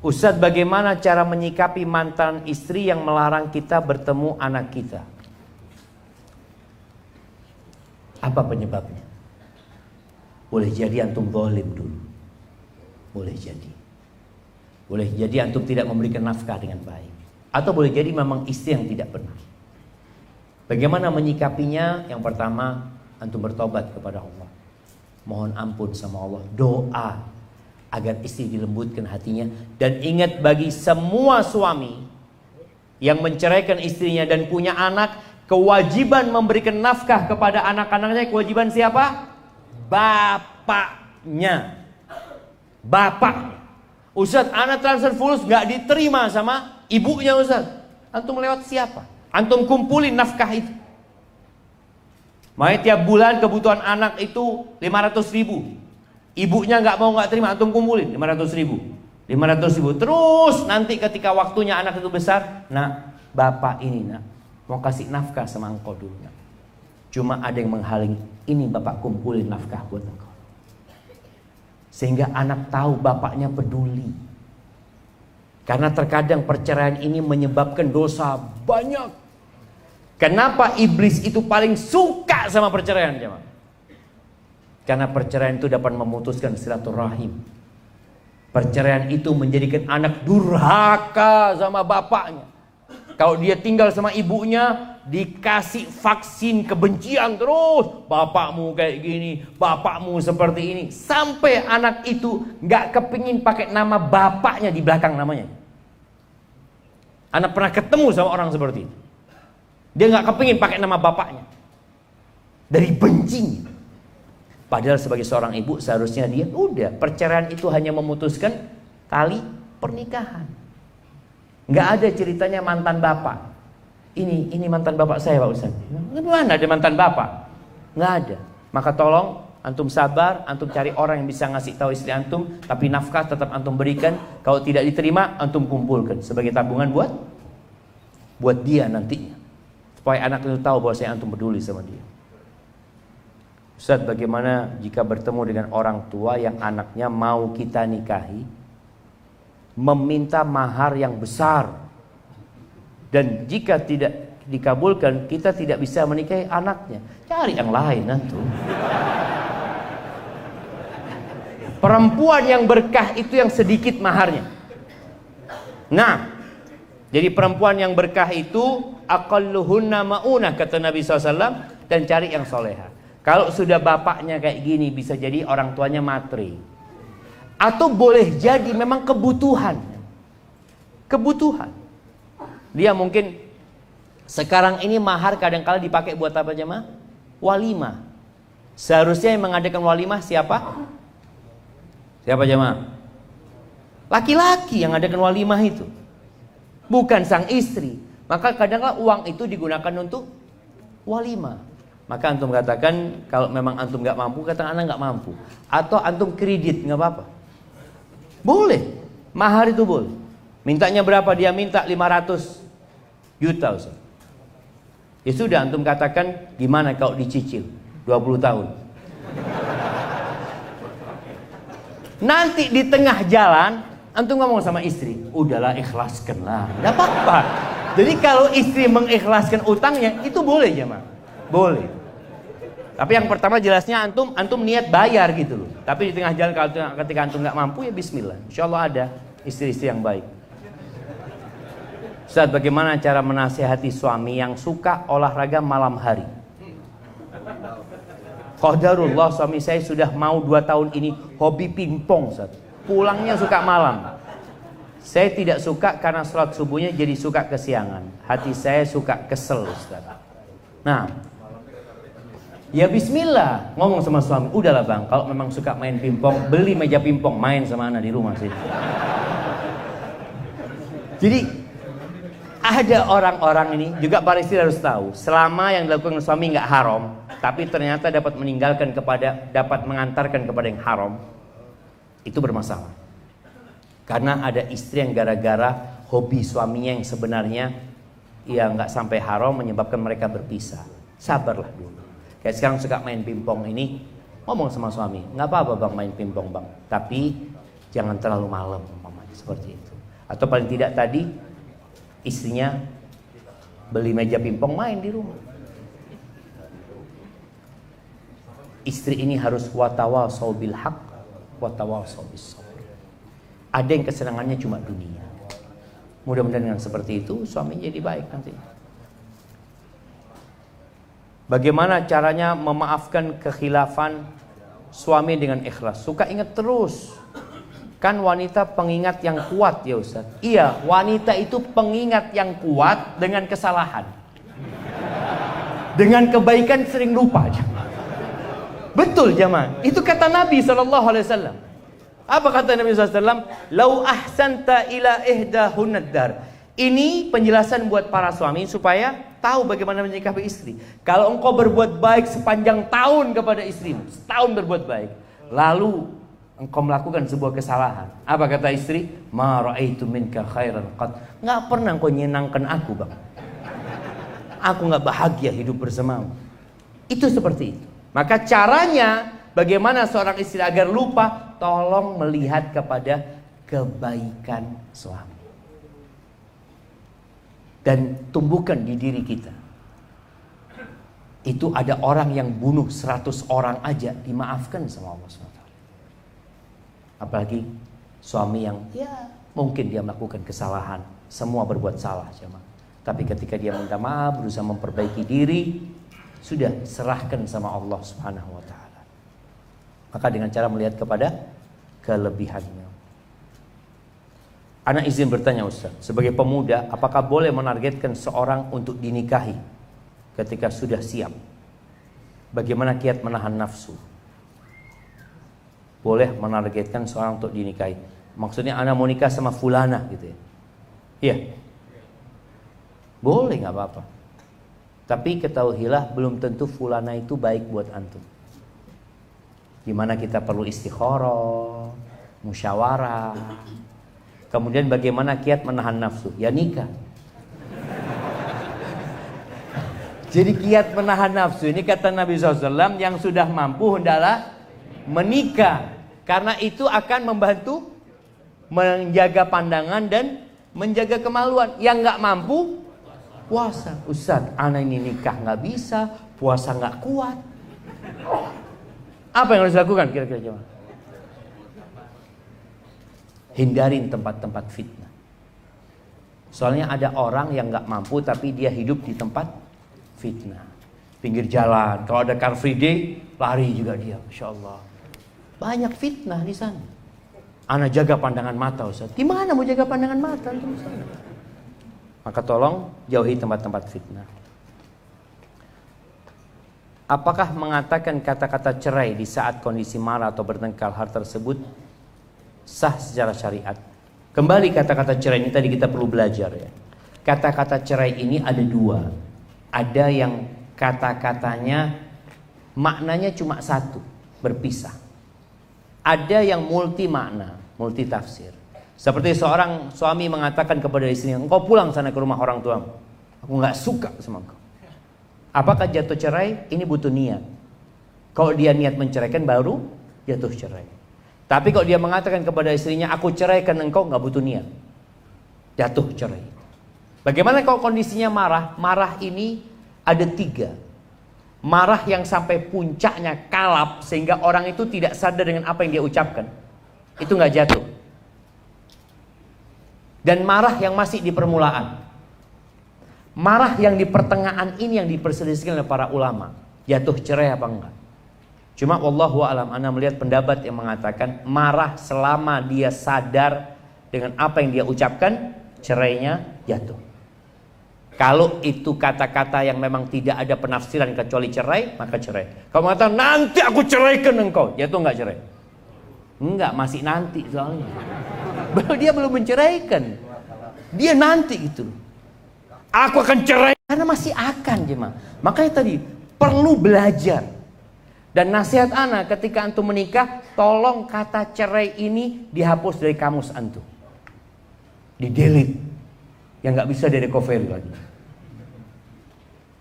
[SPEAKER 1] Ustadz, bagaimana cara menyikapi mantan istri yang melarang kita bertemu anak kita? Apa penyebabnya? Boleh jadi antum zalim dulu. Boleh jadi. Boleh jadi antum tidak memberikan nafkah dengan baik. Atau boleh jadi memang istri yang tidak benar. Bagaimana menyikapinya? Yang pertama, antum bertobat kepada Allah. Mohon ampun sama Allah. Doa agar istri dilembutkan hatinya. Dan ingat, bagi semua suami yang menceraikan istrinya dan punya anak, kewajiban memberikan nafkah kepada anak-anaknya. Kewajiban siapa? Bapaknya. Bapak. Ustadz, anak transfer fulus gak diterima sama ibunya Ustadz. Antum lewat siapa? Antum kumpulin nafkah itu. Makanya tiap bulan kebutuhan anak itu 500.000. Ibunya gak mau gak terima, antum kumpulin 500.000. 500.000. Terus nanti ketika waktunya anak itu besar, nak, bapak ini nak mau kasih nafkah sama engkau dulu nak. Cuma ada yang menghalangi. Ini bapak kumpulin nafkah buat engkau. Sehingga anak tahu bapaknya peduli. Karena terkadang perceraian ini menyebabkan dosa banyak. Kenapa iblis itu paling suka sama perceraian, jemaah? Karena perceraian itu dapat memutuskan silaturahim. Perceraian itu menjadikan anak durhaka sama bapaknya. Kalau dia tinggal sama ibunya, dikasih vaksin kebencian terus. Bapakmu kayak gini, bapakmu seperti ini. Sampai anak itu gak kepingin pakai nama bapaknya di belakang namanya. Anak pernah ketemu sama orang seperti itu. Dia gak kepingin pakai nama bapaknya. Dari bencinya. Padahal sebagai seorang ibu seharusnya dia udah, perceraian itu hanya memutuskan tali pernikahan. Nggak ada ceritanya mantan bapak. Ini mantan bapak saya Pak Ustaz. Mana ada mantan bapak? Nggak ada. Maka tolong antum sabar, antum cari orang yang bisa ngasih tahu istri antum, tapi nafkah tetap antum berikan. Kalau tidak diterima, antum kumpulkan sebagai tabungan buat dia nantinya. Supaya anak itu tahu bahwa saya antum peduli sama dia. Ustaz, bagaimana jika bertemu dengan orang tua yang anaknya mau kita nikahi, meminta mahar yang besar, dan jika tidak dikabulkan kita tidak bisa menikahi anaknya? Cari yang lain antum. Perempuan yang berkah itu yang sedikit maharnya. Nah, jadi perempuan yang berkah itu aqalluhunna maunah, kata Nabi SAW, dan cari yang soleha. Kalau sudah bapaknya kayak gini, bisa jadi orang tuanya matri. Atau boleh jadi memang kebutuhan. Dia mungkin sekarang ini mahar kadang-kala dipakai buat apa jemaah? Walimah. Seharusnya yang mengadakan walimah siapa? Siapa jemaah? Laki-laki yang mengadakan walimah itu, bukan sang istri. Maka kadang-kala uang itu digunakan untuk walimah. Maka antum katakan, kalau memang antum gak mampu, katakan anak gak mampu. Atau antum kredit, gak apa-apa. Boleh, mahar itu boleh. Mintanya berapa? Dia minta 500 juta Ustaz. Ya sudah, antum katakan gimana kalau dicicil 20 tahun. Nanti di tengah jalan antum ngomong sama istri, udahlah ikhlaskanlah, tidak apa-apa. Jadi kalau istri mengikhlaskan utangnya, itu boleh jemaah, boleh. Tapi yang pertama jelasnya antum niat bayar gitu loh. Tapi di tengah jalan ketika antum nggak mampu, ya bismillah. Insya Allah ada istri-istri yang baik. Ustaz, bagaimana cara menasihati suami yang suka olahraga malam hari? Qadarullah, suami saya sudah mau 2 tahun ini hobi pingpong Ustaz. Pulangnya suka malam. Saya tidak suka karena sholat subuhnya jadi suka kesiangan. Hati saya suka kesel Ustaz. Nah, ya bismillah, ngomong sama suami, udahlah bang, kalau memang suka main pingpong, beli meja pingpong, main sama anak di rumah sih. Jadi ada orang-orang ini juga para istri harus tahu, selama yang dilakukan suami nggak haram, tapi ternyata dapat mengantarkan kepada yang haram, itu bermasalah. Karena ada istri yang gara-gara hobi suaminya yang sebenarnya ya nggak sampai haram menyebabkan mereka berpisah. Sabarlah dulu. Kayak sekarang suka main pingpong ini, ngomong sama suami, nggak apa-apa bang main pingpong bang, tapi jangan terlalu malam, seperti itu. Atau paling tidak tadi istrinya beli meja pingpong, main di rumah. Istri ini harus watawasau bil haq, watawasau bis sabr. Ada yang kesenangannya cuma dunia. Mudah-mudahan dengan seperti itu suaminya jadi baik nanti. Bagaimana caranya memaafkan kekhilafan suami dengan ikhlas? Suka ingat terus. Kan wanita pengingat yang kuat ya Ustaz. Iya, wanita itu pengingat yang kuat dengan kesalahan. Dengan kebaikan sering lupa. Betul jemaah. Itu kata Nabi SAW. Apa kata Nabi SAW? Lau ahsanta ila ihdahunad dar. Ini penjelasan buat para suami supaya tahu bagaimana menyikapi istri. Kalau engkau berbuat baik sepanjang tahun kepada istrimu, setahun berbuat baik, lalu engkau melakukan sebuah kesalahan, apa kata istri? Ma ra'aitu minka khairan qad. Enggak pernah engkau nyenangkan aku, Bang. Aku enggak bahagia hidup bersamamu. Itu seperti itu. Maka caranya bagaimana seorang istri agar lupa? Tolong melihat kepada kebaikan suami. Dan tumbuhkan di diri kita. Itu ada orang yang bunuh 100 orang aja dimaafkan sama Allah SWT. Apalagi Suami yang ya mungkin dia melakukan kesalahan, semua berbuat salah jemaah. Tapi ketika dia minta maaf, berusaha memperbaiki diri, sudah serahkan sama Allah Subhanahu wa taala. Maka dengan cara melihat kepada kelebihannya. Ana izin bertanya Ustaz, sebagai pemuda, apakah boleh menargetkan seorang untuk dinikahi ketika sudah siap? Bagaimana kiat menahan nafsu? Boleh menargetkan seorang untuk dinikahi. Maksudnya ana mau nikah sama fulana gitu ya. Iya. Boleh, nggak apa-apa. Tapi ketahuilah belum tentu fulana itu baik buat antum. Dimana kita perlu istikharah, musyawarah. Kemudian bagaimana kiat menahan nafsu? Ya nikah. Jadi kiat menahan nafsu ini kata Nabi SAW, yang sudah mampu hendaklah menikah. Karena itu akan membantu menjaga pandangan dan menjaga kemaluan. Yang nggak mampu puasa. Ustaz, anak ini nikah nggak bisa, puasa nggak kuat. Apa yang harus dilakukan kira-kira jemaah? Hindarin tempat-tempat fitnah. Soalnya ada orang yang nggak mampu tapi dia hidup di tempat fitnah. Pinggir jalan, kalau ada Car Free Day, lari juga dia, Masya Allah. Banyak fitnah di sana. Anak jaga pandangan mata Ustaz. Gimana mau jaga pandangan mata? Maka tolong jauhi tempat-tempat fitnah. Apakah mengatakan kata-kata cerai di saat kondisi marah atau bertengkar, hal tersebut sah secara syariat? Kembali kata-kata cerai ini tadi kita perlu belajar ya. Kata-kata cerai ini ada dua. Ada yang kata-katanya maknanya cuma satu, berpisah. Ada yang multi makna, multi tafsir. Seperti seorang suami mengatakan kepada istrinya, engkau pulang sana ke rumah orang tuamu. Aku gak suka sama engkau. Apakah jatuh cerai? Ini butuh niat. Kalau dia niat menceraikan baru jatuh cerai. Tapi kalau dia mengatakan kepada istrinya, aku ceraikan engkau, gak butuh niat, jatuh cerai. Bagaimana kalau kondisinya marah? Marah ini ada tiga. Marah yang sampai puncaknya kalap sehingga orang itu tidak sadar dengan apa yang dia ucapkan. Itu gak jatuh. Dan marah yang masih di permulaan. Marah yang di pertengahan ini yang diperselisihkan oleh para ulama. Jatuh cerai apa enggak? Cuma wallahu alam, ana melihat pendapat yang mengatakan marah selama dia sadar dengan apa yang dia ucapkan, cerainya jatuh. Kalau itu kata-kata yang memang tidak ada penafsiran kecuali cerai, maka cerai. Kalau mengatakan nanti aku ceraikan engkau, jatuh enggak cerai? Enggak, masih nanti soalnya. Dia belum menceraikan. Dia nanti gitu. Aku akan cerai karena masih akan jemaah. Makanya tadi perlu belajar. Dan nasihat ana ketika antum menikah, tolong kata cerai ini dihapus dari kamus antum. Di-delete. Yang nggak bisa di-recovery lagi.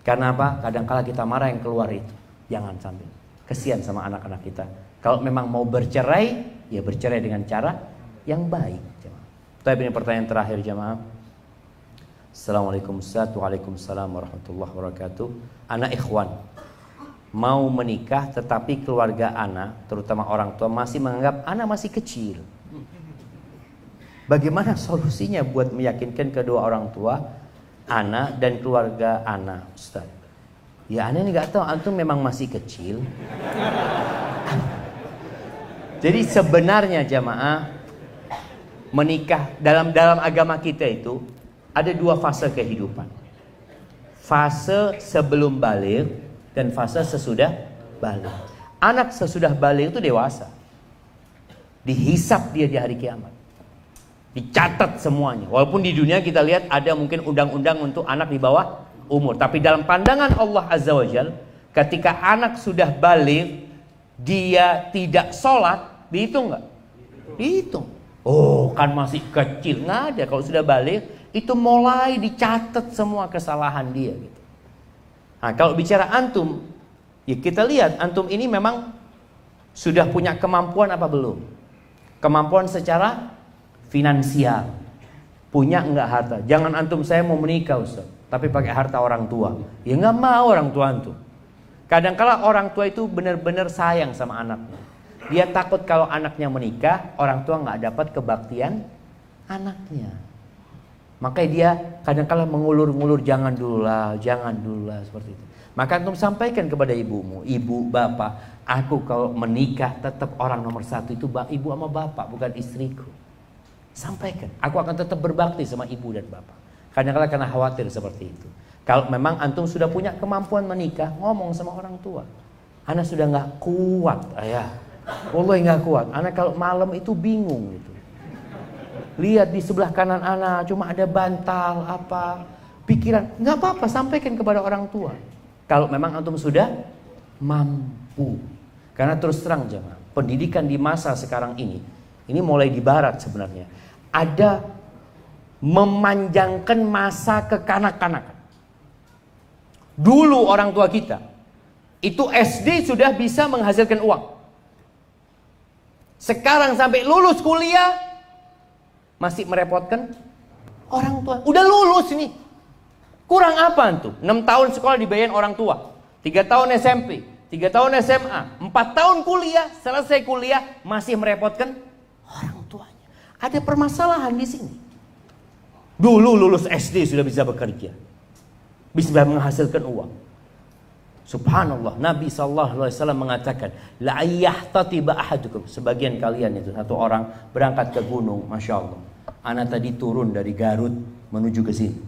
[SPEAKER 1] Karena apa? Kadang-kala kita marah yang keluar itu. Jangan sampai. Kesian sama anak-anak kita. Kalau memang mau bercerai, ya bercerai dengan cara yang baik. Tapi ini pertanyaan terakhir jemaah. Assalamualaikum Ustaz. Waalaikumsalam warahmatullahi wabarakatuh. Ana ikhwan mau menikah tetapi keluarga ana, terutama orang tua, masih menganggap ana masih kecil. Bagaimana solusinya buat meyakinkan kedua orang tua ana dan keluarga ana, Ustaz? Ya ana ini gak tahu, antum memang masih kecil. Jadi sebenarnya jamaah, menikah dalam agama kita itu ada dua fase kehidupan. Fase sebelum baligh dan fase sesudah baligh. Anak sesudah baligh itu dewasa. Dihisap dia di hari kiamat. Dicatat semuanya. Walaupun di dunia kita lihat ada mungkin undang-undang untuk anak di bawah umur. Tapi dalam pandangan Allah Azza wa Jalla, ketika anak sudah baligh, dia tidak sholat, dihitung nggak? Dihitung. Oh kan masih kecil. Nggak ada. Kalau sudah baligh, itu mulai dicatat semua kesalahan dia gitu. Nah, kalau bicara antum, ya kita lihat antum ini memang sudah punya kemampuan apa belum? Kemampuan secara finansial. Punya enggak harta? Jangan antum saya mau menikah Ustaz, tapi pakai harta orang tua. Ya enggak mau orang tua antum. Kadang-kala orang tua itu benar-benar sayang sama anaknya. Dia takut kalau anaknya menikah, orang tua nggak dapat kebaktian anaknya. Makanya dia kadang-kala mengulur-ngulur, jangan dulu lah seperti itu. Maka antum sampaikan kepada ibumu, ibu, bapak, aku kalau menikah tetap orang nomor satu itu ibu sama bapak, bukan istriku. Sampaikan, aku akan tetap berbakti sama ibu dan bapak. Kadang-kala karena khawatir seperti itu. Kalau memang antum sudah punya kemampuan menikah, ngomong sama orang tua. Anak sudah nggak kuat, ayah. Wallahi nggak kuat. Anak kalau malam itu bingung gitu. Lihat di sebelah kanan anak cuma ada bantal apa, pikiran. Nggak apa-apa, sampaikan kepada orang tua. Kalau memang antum sudah mampu. Karena terus terang jemaah, pendidikan di masa sekarang ini mulai di barat sebenarnya. Ada memanjangkan masa kekanak-kanakan. Dulu orang tua kita itu SD sudah bisa menghasilkan uang. Sekarang sampai lulus kuliah masih merepotkan orang tua. Udah lulus ini. Kurang apa antum? 6 tahun sekolah dibayarin orang tua, 3 tahun SMP, 3 tahun SMA, 4 tahun kuliah, selesai kuliah masih merepotkan orang tuanya. Ada permasalahan di sini. Dulu lulus SD sudah bisa bekerja, bisa menghasilkan uang. Subhanallah, Nabi SAW mengatakan, la yahtatiba ahadukum, sebagian kalian itu satu orang berangkat ke gunung, masya Allah. Anak tadi turun dari Garut menuju ke sini.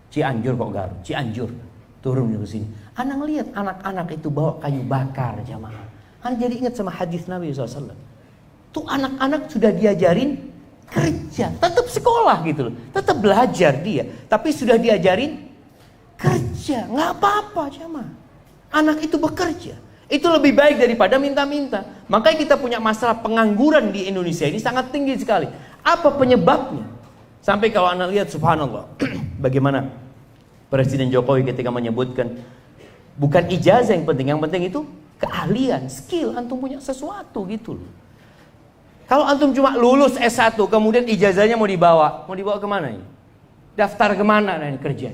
[SPEAKER 1] Cianjur kok Garut, Cianjur turun ke sini. Anak lihat anak-anak itu bawa kayu bakar jamaah. Anak jadi ingat sama hadis Nabi SAW. Tuh anak-anak sudah diajarin kerja, tetap sekolah gitu loh, tetap belajar dia, tapi sudah diajarin kerja, nggak apa-apa jamaah. Anak itu bekerja, itu lebih baik daripada minta-minta. Makanya kita punya masalah pengangguran di Indonesia ini sangat tinggi sekali. Apa penyebabnya? Sampai kalau anda lihat subhanallah, bagaimana Presiden Jokowi ketika menyebutkan bukan ijazah yang penting itu keahlian, skill, antum punya sesuatu gitu loh. Kalau antum cuma lulus S1 kemudian ijazahnya mau dibawa kemana ini? Daftar kemana ini kerja?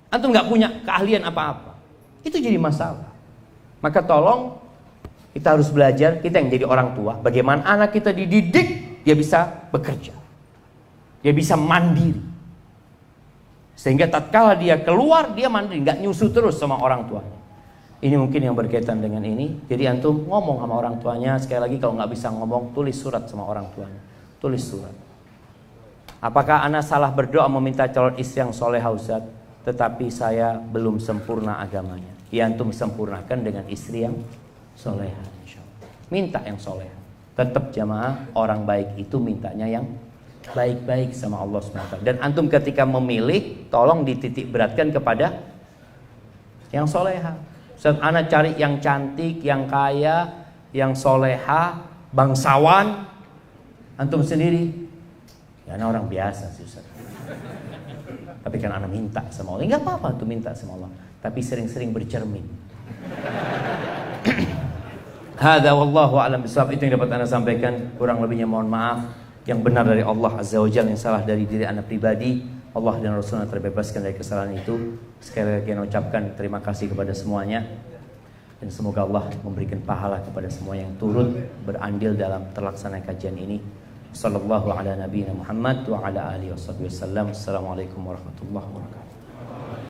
[SPEAKER 1] Antum nggak punya keahlian apa-apa, itu jadi masalah. Maka tolong kita harus belajar, kita yang jadi orang tua, bagaimana anak kita dididik dia bisa bekerja, dia bisa mandiri, sehingga tatkala dia keluar dia mandiri, nggak nyusu terus sama orang tuanya. Ini mungkin yang berkaitan dengan ini. Jadi antum ngomong sama orang tuanya. Sekali lagi kalau nggak bisa ngomong, tulis surat sama orang tuanya. Tulis surat. Apakah anak salah berdoa meminta calon istri yang solehah Ustaz, tetapi saya belum sempurna agamanya? Ya antum sempurnakan dengan istri yang solehah, insyaallah. Minta yang solehah. Tetap jamaah, orang baik itu mintanya yang baik-baik sama Allah SWT. Dan antum ketika memilih, tolong dititik beratkan kepada yang solehah. Saat anak cari yang cantik, yang kaya, yang soleha, bangsawan, antum sendiri, ya anak orang biasa sih Ustaz. Tapi kan anak minta sama Allah, nggak apa-apa antum minta sama Allah, tapi sering-sering bercermin. Hadza wallahu a'lam bishawab. Itu yang dapat anda sampaikan. Kurang lebihnya mohon maaf. Yang benar dari Allah Azza wa Jalla, yang salah dari diri anda pribadi. Allah dan Rasulnya terbebaskan dari kesalahan itu. Sekali lagi saya ucapkan terima kasih kepada semuanya, dan semoga Allah memberikan pahala kepada semua yang turut berandil dalam terlaksana kajian ini. Sallallahu ala nabiyina Muhammad wa ala alihi wasallam. Assalamualaikum warahmatullahi wabarakatuh.